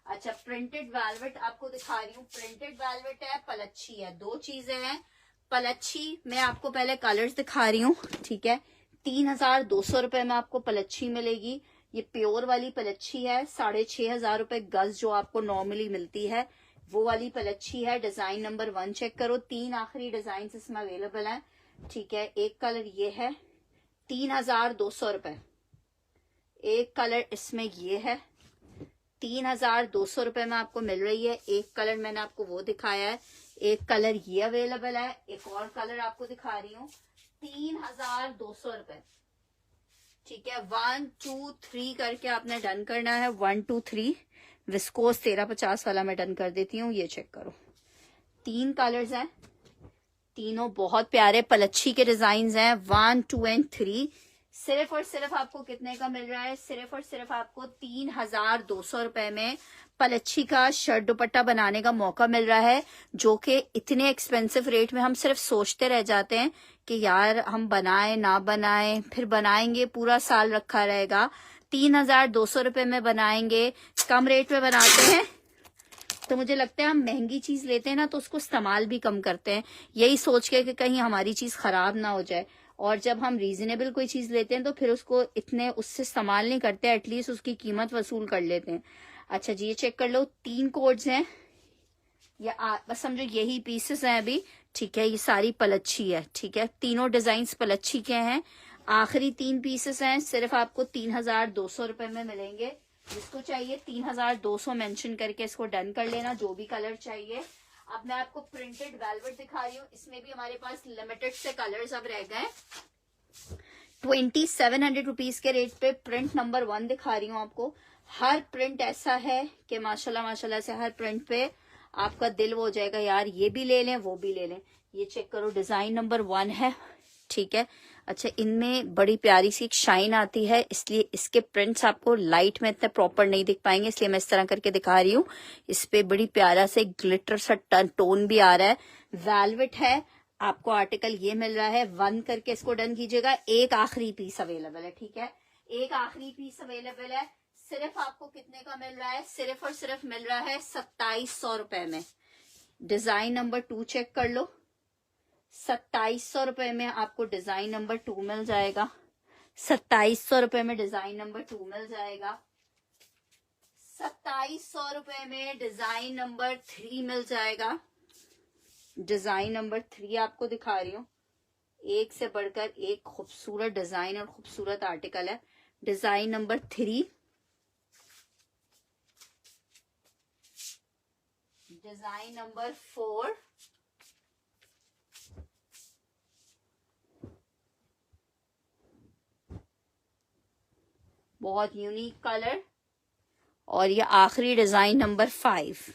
अच्छा, प्रिंटेड वेलवेट आपको दिखा रही हूँ। प्रिंटेड वेलवेट है, पलच्छी है, 2 चीजें हैं। पलच्छी में आपको पहले कलर्स दिखा रही हूँ। ठीक है, 3200 रुपए में आपको पलच्छी मिलेगी। ये प्योर वाली पलच्छी है। 6500 रुपए गज जो आपको नॉर्मली मिलती है, वो वाली पलच्छी है। डिजाइन नंबर 1 चेक करो। 3 आखिरी डिजाइन इसमें अवेलेबल है। ठीक है, एक कलर ये है, 3200 रुपए। एक कलर इसमें ये है, 3200 रुपए में आपको मिल रही है। एक कलर मैंने आपको वो दिखाया है। एक कलर ये अवेलेबल है। एक और कलर आपको दिखा रही हूँ, 3200 रुपए। ठीक है, 1 2 3 करके आपने डन करना है। 1 2 3 विस्कोस 1350 वाला मैं डन कर देती हूँ। ये चेक करो, 3 कलर्स हैं, तीनों बहुत प्यारे पलच्छी के डिजाइन हैं। 1 2 एंड 3 सिर्फ और सिर्फ आपको कितने का मिल रहा है? सिर्फ और सिर्फ आपको 3200 रुपए में पलच्छी का शर्ट दुपट्टा बनाने का मौका मिल रहा है। जो कि इतने एक्सपेंसिव रेट में हम सिर्फ सोचते रह जाते हैं कि यार हम बनाए ना बनाए, फिर बनाएंगे पूरा साल रखा रहेगा। 3200 रुपए में बनाएंगे, कम रेट में बनाते हैं तो मुझे लगता है हम महंगी चीज लेते हैं ना तो उसको इस्तेमाल भी कम करते हैं, यही सोच के कि कहीं हमारी चीज खराब ना हो जाए। और जब हम रीजनेबल कोई चीज लेते हैं तो फिर उसको इतने उससे इस्तेमाल नहीं करते, एटलीस्ट उसकी कीमत वसूल कर लेते हैं। अच्छा जी, ये चेक कर लो, 3 कोड्स हैं, या बस समझो यही पीसेस हैं अभी, ठीक है। ये सारी पलच्छी है, ठीक है, तीनों डिजाइन पलच्छी के हैं। आखिरी 3 पीसेस हैं, सिर्फ आपको 3200 रुपए में मिलेंगे। जिसको चाहिए 3200 मेंशन करके इसको डन कर लेना, जो भी कलर चाहिए। अब मैं आपको प्रिंटेड वेलवेट दिखा रही हूँ, इसमें भी हमारे पास लिमिटेड से कलर्स अब रह गए। 2700 रुपीज के रेट पे प्रिंट नंबर 1 दिखा रही हूँ आपको। हर प्रिंट ऐसा है कि माशाल्लाह माशाल्लाह से हर प्रिंट पे आपका दिल वो हो जाएगा, यार ये भी ले लें वो भी ले लें। ये चेक करो, डिजाइन नंबर 1 है, ठीक है। अच्छा, इनमें बड़ी प्यारी सी एक शाइन आती है, इसलिए इसके प्रिंट्स आपको लाइट में इतने प्रॉपर नहीं दिख पाएंगे, इसलिए मैं इस तरह करके दिखा रही हूँ। इस पे बड़ी प्यारा से ग्लिटर सा टोन भी आ रहा है। वेलवेट है, आपको आर्टिकल ये मिल रहा है। 1 करके इसको डन कीजिएगा। एक आखिरी पीस अवेलेबल है, ठीक है, एक आखिरी पीस अवेलेबल है। सिर्फ आपको कितने का मिल रहा है? सिर्फ और सिर्फ मिल रहा है 2700 रुपए में। डिजाइन नंबर 2 चेक कर लो, 2700 रुपए में आपको डिजाइन नंबर 2 मिल जाएगा। 2700 रुपए में डिजाइन नंबर 2 मिल जाएगा। 2700 रुपए में डिजाइन नंबर 3 मिल जाएगा। डिजाइन नंबर 3 आपको दिखा रही हूँ, एक से बढ़कर एक खूबसूरत डिजाइन और खूबसूरत आर्टिकल है। डिजाइन नंबर 3, डिजाइन नंबर 4, बहुत यूनिक कलर, और ये आखिरी डिजाइन नंबर 5,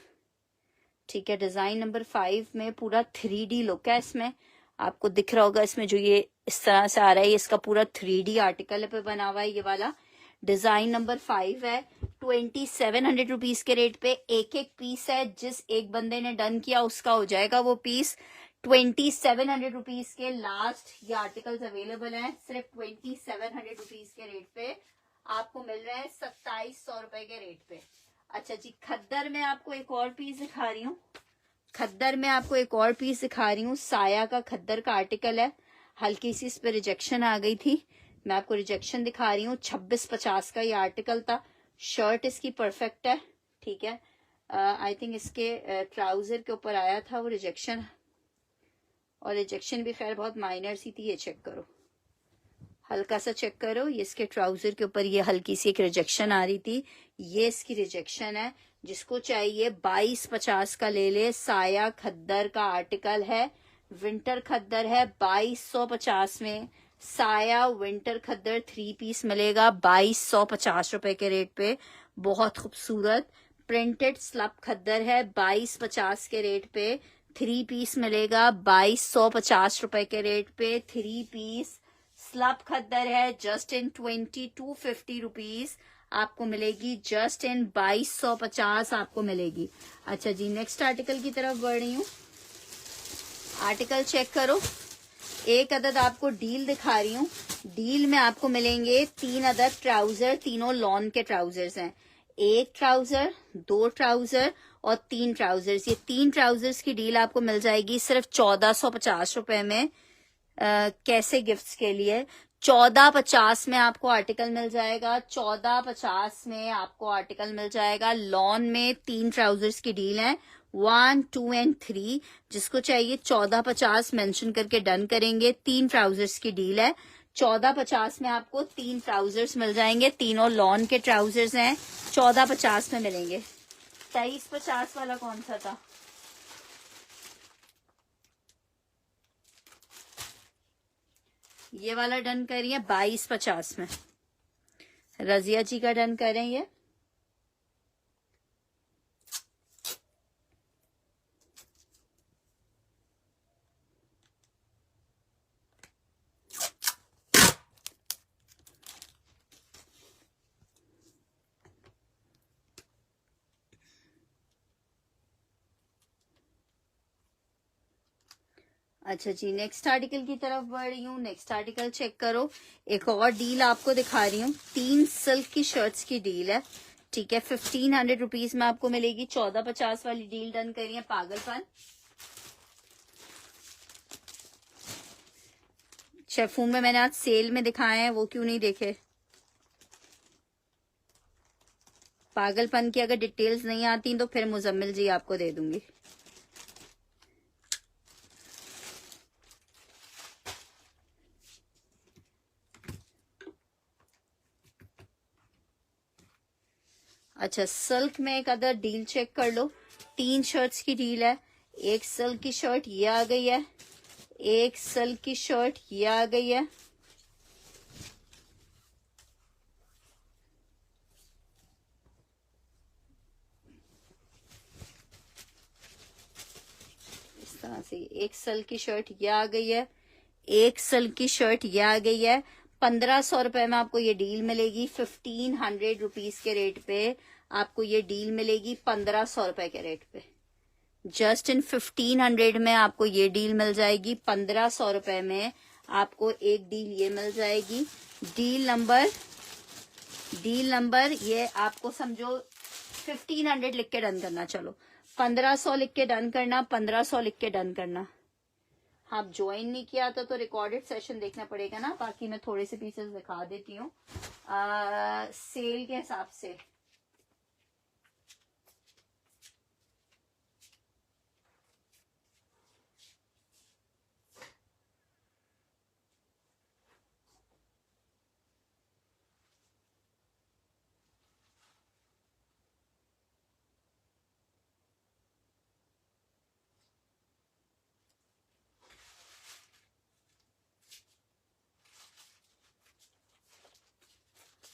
ठीक है। डिजाइन नंबर 5 में पूरा 3D लुक है, इसमें आपको दिख रहा होगा, इसमें जो ये इस तरह से आ रहा है, ये इसका पूरा 3D आर्टिकल पे बना हुआ है, ये वाला डिजाइन नंबर 5 है। 2700 रुपीज के रेट पे एक एक पीस है, जिस एक बंदे ने डन किया उसका हो जाएगा वो पीस। 2700 रुपीज के लास्ट ये आर्टिकल्स अवेलेबल हैं, सिर्फ 2700 रुपीज के रेट पे आपको मिल रहे हैं 2700 रुपए के रेट पे। अच्छा जी, खद्दर में आपको एक और पीस दिखा रही हूँ। खद्दर में आपको एक और पीस दिखा रही हूँ, साया का खद्दर का आर्टिकल है। हल्की सी इस पे रिजेक्शन आ गई थी, मैं आपको रिजेक्शन दिखा रही हूँ। 2650 का ये आर्टिकल था। शर्ट इसकी परफेक्ट है, ठीक है। आई थिंक इसके ट्राउजर के ऊपर आया था वो रिजेक्शन, और रिजेक्शन भी खैर बहुत माइनर सी थी। ये चेक करो, हल्का सा चेक करो, ये इसके ट्राउजर के ऊपर ये हल्की सी एक रिजेक्शन आ रही थी, ये इसकी रिजेक्शन है। जिसको चाहिए 2250 का ले ले। साया खद्दर का आर्टिकल है, विंटर खद्दर है, 2250 में। साया विंटर खद्दर 3 पीस मिलेगा 2250 रुपए के रेट पे। बहुत खूबसूरत प्रिंटेड स्लब खद्दर है, 2250 के रेट पे 3 पीस मिलेगा 2250 रुपए के रेट पे। 3 पीस स्लब खद्दर है, जस्ट इन 2250 रुपीज आपको मिलेगी, जस्ट इन 2250 आपको मिलेगी। अच्छा जी, नेक्स्ट आर्टिकल की तरफ बढ़ रही हूँ। आर्टिकल चेक करो, एक अदद आपको डील दिखा रही हूँ। डील में आपको मिलेंगे 3 अदद ट्राउजर, तीनों लॉन के ट्राउजर्स हैं। 1 ट्राउजर, 2 ट्राउजर और 3 ट्राउजर्स। ये 3 ट्राउजर्स की डील आपको मिल जाएगी सिर्फ 1450 रुपए में। कैसे गिफ्ट्स के लिए 1450 में आपको आर्टिकल मिल जाएगा। 1450 में आपको आर्टिकल मिल जाएगा। लॉन में 3 ट्राउजर्स की डील है, 1, 2 एंड 3। जिसको चाहिए 1450 मेंशन करके डन करेंगे। 3 ट्राउजर्स की डील है, 1450 में आपको 3 ट्राउजर्स मिल जाएंगे। तीनों लॉन के ट्राउजर्स हैं, 1450 में मिलेंगे। 2350 वाला कौन सा था? ये वाला डन करिए 2250 में। रजिया जी का डन करें ये। अच्छा जी, नेक्स्ट आर्टिकल की तरफ बढ़ रही हूँ। नेक्स्ट आर्टिकल चेक करो, एक और डील आपको दिखा रही हूँ। 3 सिल्क की शर्ट्स की डील है, ठीक है। 1500 रुपीज में आपको मिलेगी। 1450 वाली डील डन करिए। पागलपन, शेफून में मैंने आज सेल में दिखाए हैं, वो क्यों नहीं देखे? पागलपन की अगर डिटेल्स नहीं आती तो फिर मुजम्मिल जी आपको दे दूंगी। अच्छा, सिल्क में एक अदर डील चेक कर लो। 3 शर्ट्स की डील है। एक सिल्क की शर्ट ये आ गई है, एक सिल्क की शर्ट ये आ गई है। इस तरह से एक सिल्क की शर्ट ये आ गई है, एक सिल्क की शर्ट ये आ गई है। 1500 रुपए में आपको ये डील मिलेगी। 1500 रुपीज के रेट पे आपको ये डील मिलेगी 1500 रुपए के रेट पे। जस्ट इन 1500 में आपको ये डील मिल जाएगी। 1500 रुपए में आपको एक डील ये मिल जाएगी। डील नंबर ये आपको समझो 1500 लिख के डन करना। चलो 1500 लिख के डन करना, 1500 लिख के डन करना। आप ज्वाइन नहीं किया था तो रिकॉर्डेड सेशन देखना पड़ेगा ना। बाकी मैं थोड़े से पीसेस दिखा देती हूँ सेल के हिसाब से।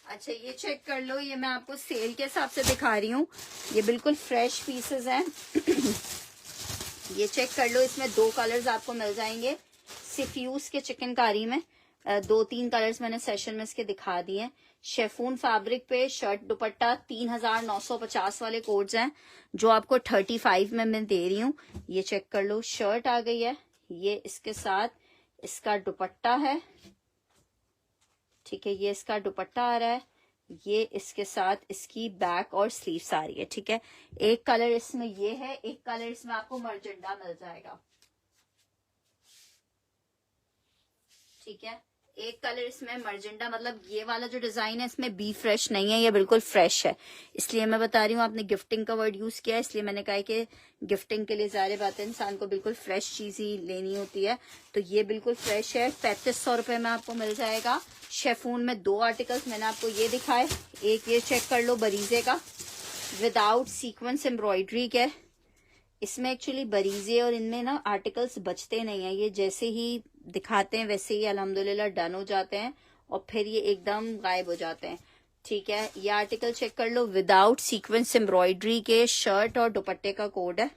अच्छा, ये चेक कर लो। ये मैं आपको सेल के हिसाब से दिखा रही हूँ। ये बिल्कुल फ्रेश पीसेस हैं। ये चेक कर लो। इसमें 2 कलर्स आपको मिल जाएंगे सिफ्यूज के चिकनकारी में। 2-3 कलर्स मैंने सेशन में इसके दिखा दिए हैं। शेफून फैब्रिक पे शर्ट दुपट्टा 3950 वाले कोड्स हैं जो आपको 35 में मैं दे रही हूँ। ये चेक कर लो। शर्ट आ गई है, ये इसके साथ इसका दुपट्टा है। ठीक है, ये इसका दुपट्टा आ रहा है, ये इसके साथ इसकी बैक और स्लीव्स आ रही है। ठीक है, एक कलर इसमें ये है, एक कलर इसमें आपको मर्जेंडा मिल जाएगा। ठीक है, एक कलर इसमें मर्जेंडा, मतलब ये वाला जो डिजाइन है इसमें बी फ्रेश नहीं है, ये बिल्कुल फ्रेश है। इसलिए मैं बता रही हूँ, आपने गिफ्टिंग का वर्ड यूज किया है इसलिए मैंने कहा कि गिफ्टिंग के लिए ज़ाहिर बात है इंसान को बिल्कुल फ्रेश चीज ही लेनी होती है। तो ये बिल्कुल फ्रेश है। 3500 रुपए में आपको मिल जाएगा। शेफून में 2 आर्टिकल्स मैंने आपको ये दिखाए। एक ये चेक कर लो बरीजे का, विदाउट सीक्वेंस एम्ब्रॉयडरी के। इसमें एक्चुअली बरीजे और इनमें ना आर्टिकल्स बचते नहीं है। ये जैसे ही दिखाते हैं वैसे ही अल्हम्दुलिल्लाह डन हो जाते हैं और फिर ये एकदम गायब हो जाते हैं। ठीक है, ये आर्टिकल चेक कर लो। विदाउट सीक्वेंस एम्ब्रॉयडरी के शर्ट और दुपट्टे का कोड है।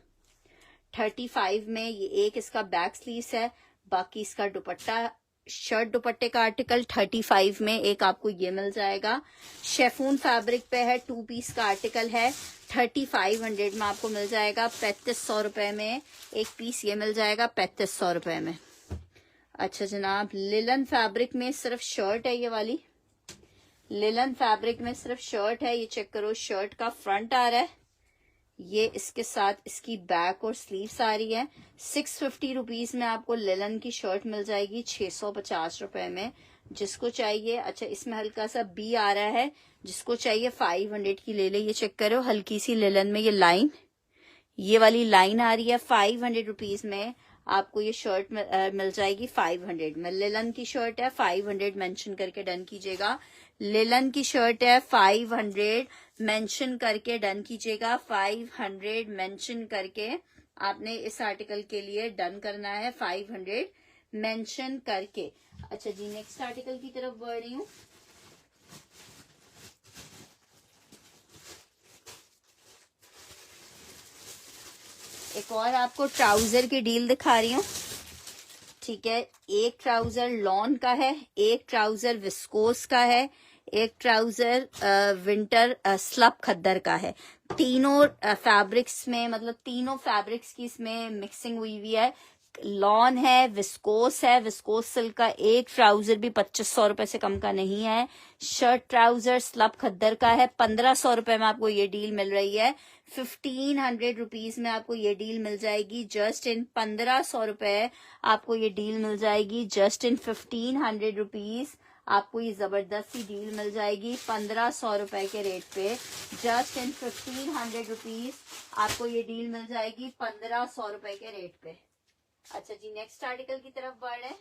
35 में ये एक इसका बैक स्लीव्स है, बाकी इसका दुपट्टा। शर्ट दुपट्टे का आर्टिकल 35 में एक आपको ये मिल जाएगा। शेफून फैब्रिक पे है, 2 पीस का आर्टिकल है। 3500 में आपको मिल जाएगा। 3500 रुपए में एक पीस ये मिल जाएगा, 3500 रुपए में। अच्छा जनाब, लिलन फैब्रिक में सिर्फ शर्ट है ये वाली। लिलन फैब्रिक में सिर्फ शर्ट है। ये चेक करो, शर्ट का फ्रंट आ रहा है, ये इसके साथ इसकी बैक और स्लीव्स आ रही है। 650 रुपीज में आपको लिलन की शर्ट मिल जाएगी 650 रुपए में। जिसको चाहिए, अच्छा इसमें हल्का सा बी आ रहा है, जिसको चाहिए 500 की ले ले। ये चेक करो, हल्की सी लिलन में ये लाइन, ये वाली लाइन आ रही है। 500 रुपीज में आपको ये शर्ट मिल जाएगी। 500 में लिलन की शर्ट है। 500 मेंशन करके डन कीजिएगा। लिलन की शर्ट है, 500 मेंशन करके डन कीजिएगा। 500 मेंशन करके आपने इस आर्टिकल के लिए डन करना है, 500 मेंशन करके। अच्छा जी, नेक्स्ट आर्टिकल की तरफ बढ़ रही हूँ। एक और आपको ट्राउजर की डील दिखा रही हूँ। ठीक है, एक ट्राउजर लॉन का है, एक ट्राउजर विस्कोस का है, एक ट्राउजर विंटर स्लब खद्दर का है। तीनों फैब्रिक्स में, मतलब तीनों फैब्रिक्स की इसमें मिक्सिंग हुई हुई है। लॉन है, विस्कोस है, विस्कोस सिल्क का एक ट्राउजर भी 2500 रुपए से कम का नहीं है। शर्ट ट्राउजर स्लब खद्दर का है, 1500 रुपए में आपको ये डील मिल रही है। 1500 रुपीज में आपको ये डील मिल जाएगी। जस्ट इन 1500 रुपए आपको ये डील मिल जाएगी। जस्ट इन 1500 रुपीज आपको ये जबरदस्त सी डील मिल जाएगी 1500 रुपए के रेट पे। जस्ट इन 1500 रुपीज आपको ये डील मिल जाएगी 1500 रुपए के रेट पे। अच्छा जी, नेक्स्ट आर्टिकल की तरफ बढ़े।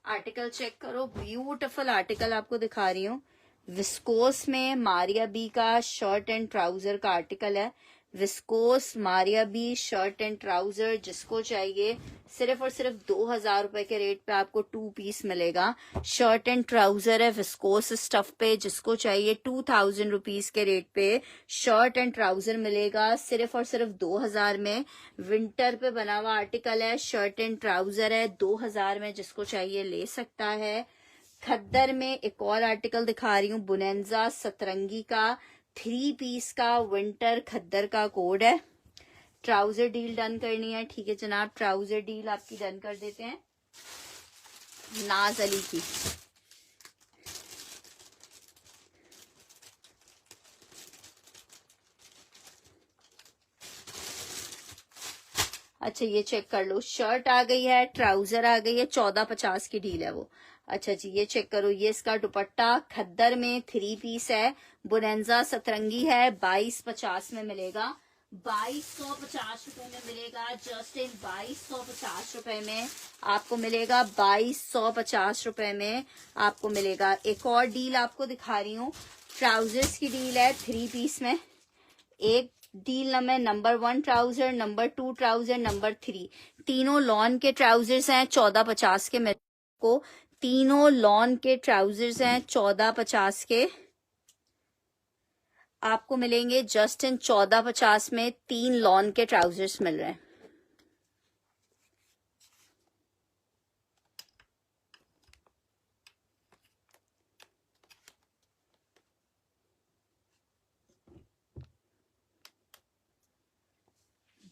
आर्टिकल चेक करो, ब्यूटीफुल आर्टिकल आपको दिखा रही हूँ। विस्कोस में मारिया बी का शर्ट एंड ट्राउजर का आर्टिकल है। Viscose Maria B shirt and trouser, जिसको चाहिए सिर्फ और सिर्फ 2000 रुपए के रेट पे आपको 2 पीस मिलेगा। शर्ट एंड ट्राउजर है विस्कोस स्टफ पे, जिसको चाहिए 2000 रुपीज के रेट पे शर्ट एंड ट्राउजर मिलेगा सिर्फ और सिर्फ 2000 में। विंटर पे बना हुआ आर्टिकल है, शर्ट एंड ट्राउजर है, 2000 में, जिसको चाहिए ले सकता है। खद्दर में एक और आर्टिकल दिखा रही हूँ, बुनेंजा सतरंगी का 3 पीस का विंटर खद्दर का कोड है। ट्राउजर डील डन करनी है, ठीक है जनाब, ट्राउजर डील आपकी डन कर देते हैं नाज अली की। अच्छा ये चेक कर लो, शर्ट आ गई है, ट्राउजर आ गई है, 1450 की डील है वो। अच्छा जी ये चेक करो, ये इसका दुपट्टा खद्दर में 3 पीस है, बुनेंजा सतरंगी है, 2250 में मिलेगा। 2250 रुपए में मिलेगा। जस्ट इन 2250 रुपए में आपको मिलेगा। 2250 रुपए में आपको मिलेगा। एक और डील आपको दिखा रही हूँ, ट्राउजर्स की डील है 3 पीस में। एक deal number 1 trouser, number 2 trouser, number 3, तीनों लॉन के ट्राउजर्स हैं 1450 के। मेरे को तीनों लॉन के ट्राउजर्स हैं 1450 के आपको मिलेंगे। जस्ट इन 1450 में 3 लॉन के ट्राउजर्स मिल रहे हैं।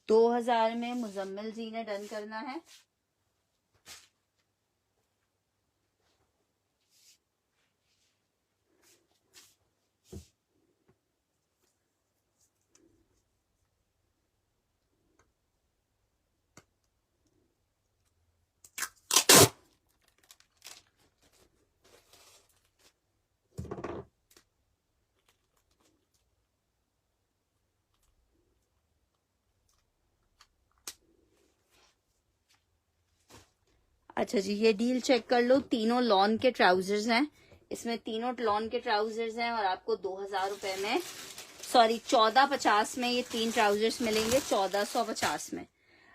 $2000 में मुजम्मिल जी ने डन करना है। अच्छा जी ये डील चेक कर लो, तीनों लॉन के ट्राउजर्स हैं, इसमें तीनों लॉन के ट्राउजर्स हैं और आपको 2000 रुपए में, सॉरी 1450 में ये 3 ट्राउजर्स मिलेंगे, 1450 में।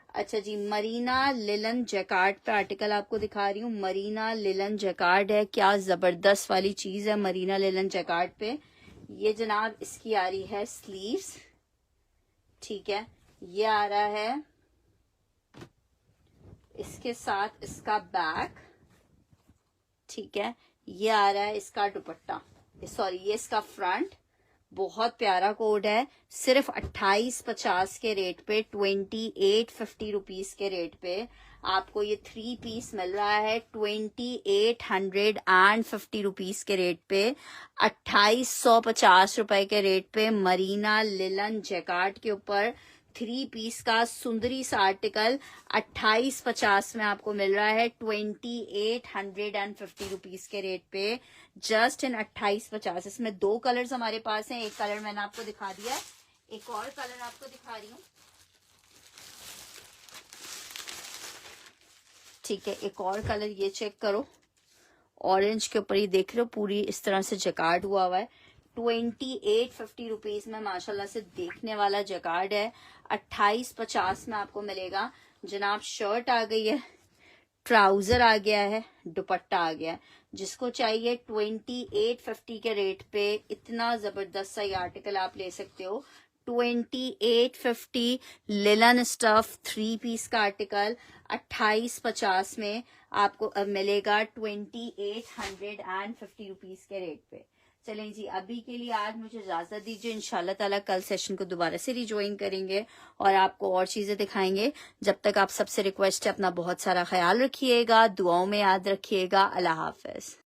अच्छा जी मरीना लिलन जैकार्ड पे आर्टिकल आपको दिखा रही हूँ। मरीना लिलन जैकार्ड है, क्या जबरदस्त वाली चीज है मरीना लिलन जैकार्ड पे। ये जनाब इसकी आ रही है स्लीव्स, ठीक है, ये आ रहा है इसके साथ इसका बैक, ठीक है, ये आ रहा है इसका दुपट्टा, सॉरी ये इसका फ्रंट। बहुत प्यारा कोड है, सिर्फ 2850 के रेट पे, 2850 रुपीज के रेट पे आपको ये 3 पीस मिल रहा है 2850 रुपीज के रेट पे, 2850 रुपए के रेट पे मरीना लिलन जैकार्ड के ऊपर 3 पीस का सुंदरी सा आर्टिकल 2850 में आपको मिल रहा है 2850 रुपीज के रेट पे। Just in 2850। इसमें 2 कलर्स हमारे पास हैं, एक कलर मैंने आपको दिखा दिया है, एक और कलर आपको दिखा रही हूँ, ठीक है। एक और कलर ये चेक करो, ऑरेंज के ऊपर ही देख रहे हो पूरी इस तरह से जैकार्ड हुआ है। 2850 रुपीज में माशाल्लाह से देखने वाला जैकार्ड है। 2850 में आपको मिलेगा जनाब। शर्ट आ गई है, ट्राउजर आ गया है, दुपट्टा आ गया है। जिसको चाहिए 2850 के रेट पे इतना जबरदस्त सा ये आर्टिकल आप ले सकते हो। 2850 लिलन स्टफ 3 पीस का आर्टिकल 2850 में आपको मिलेगा 2850 रुपीज के रेट पे। चलें जी अभी के लिए आज मुझे इजाजत दीजिए, इंशाल्लाह ताला कल सेशन को दोबारा से रिज्वाइन करेंगे और आपको और चीजें दिखाएंगे। जब तक आप सबसे रिक्वेस्ट है अपना बहुत सारा ख्याल रखिएगा, दुआओं में याद रखिएगा। अल्लाह हाफिज।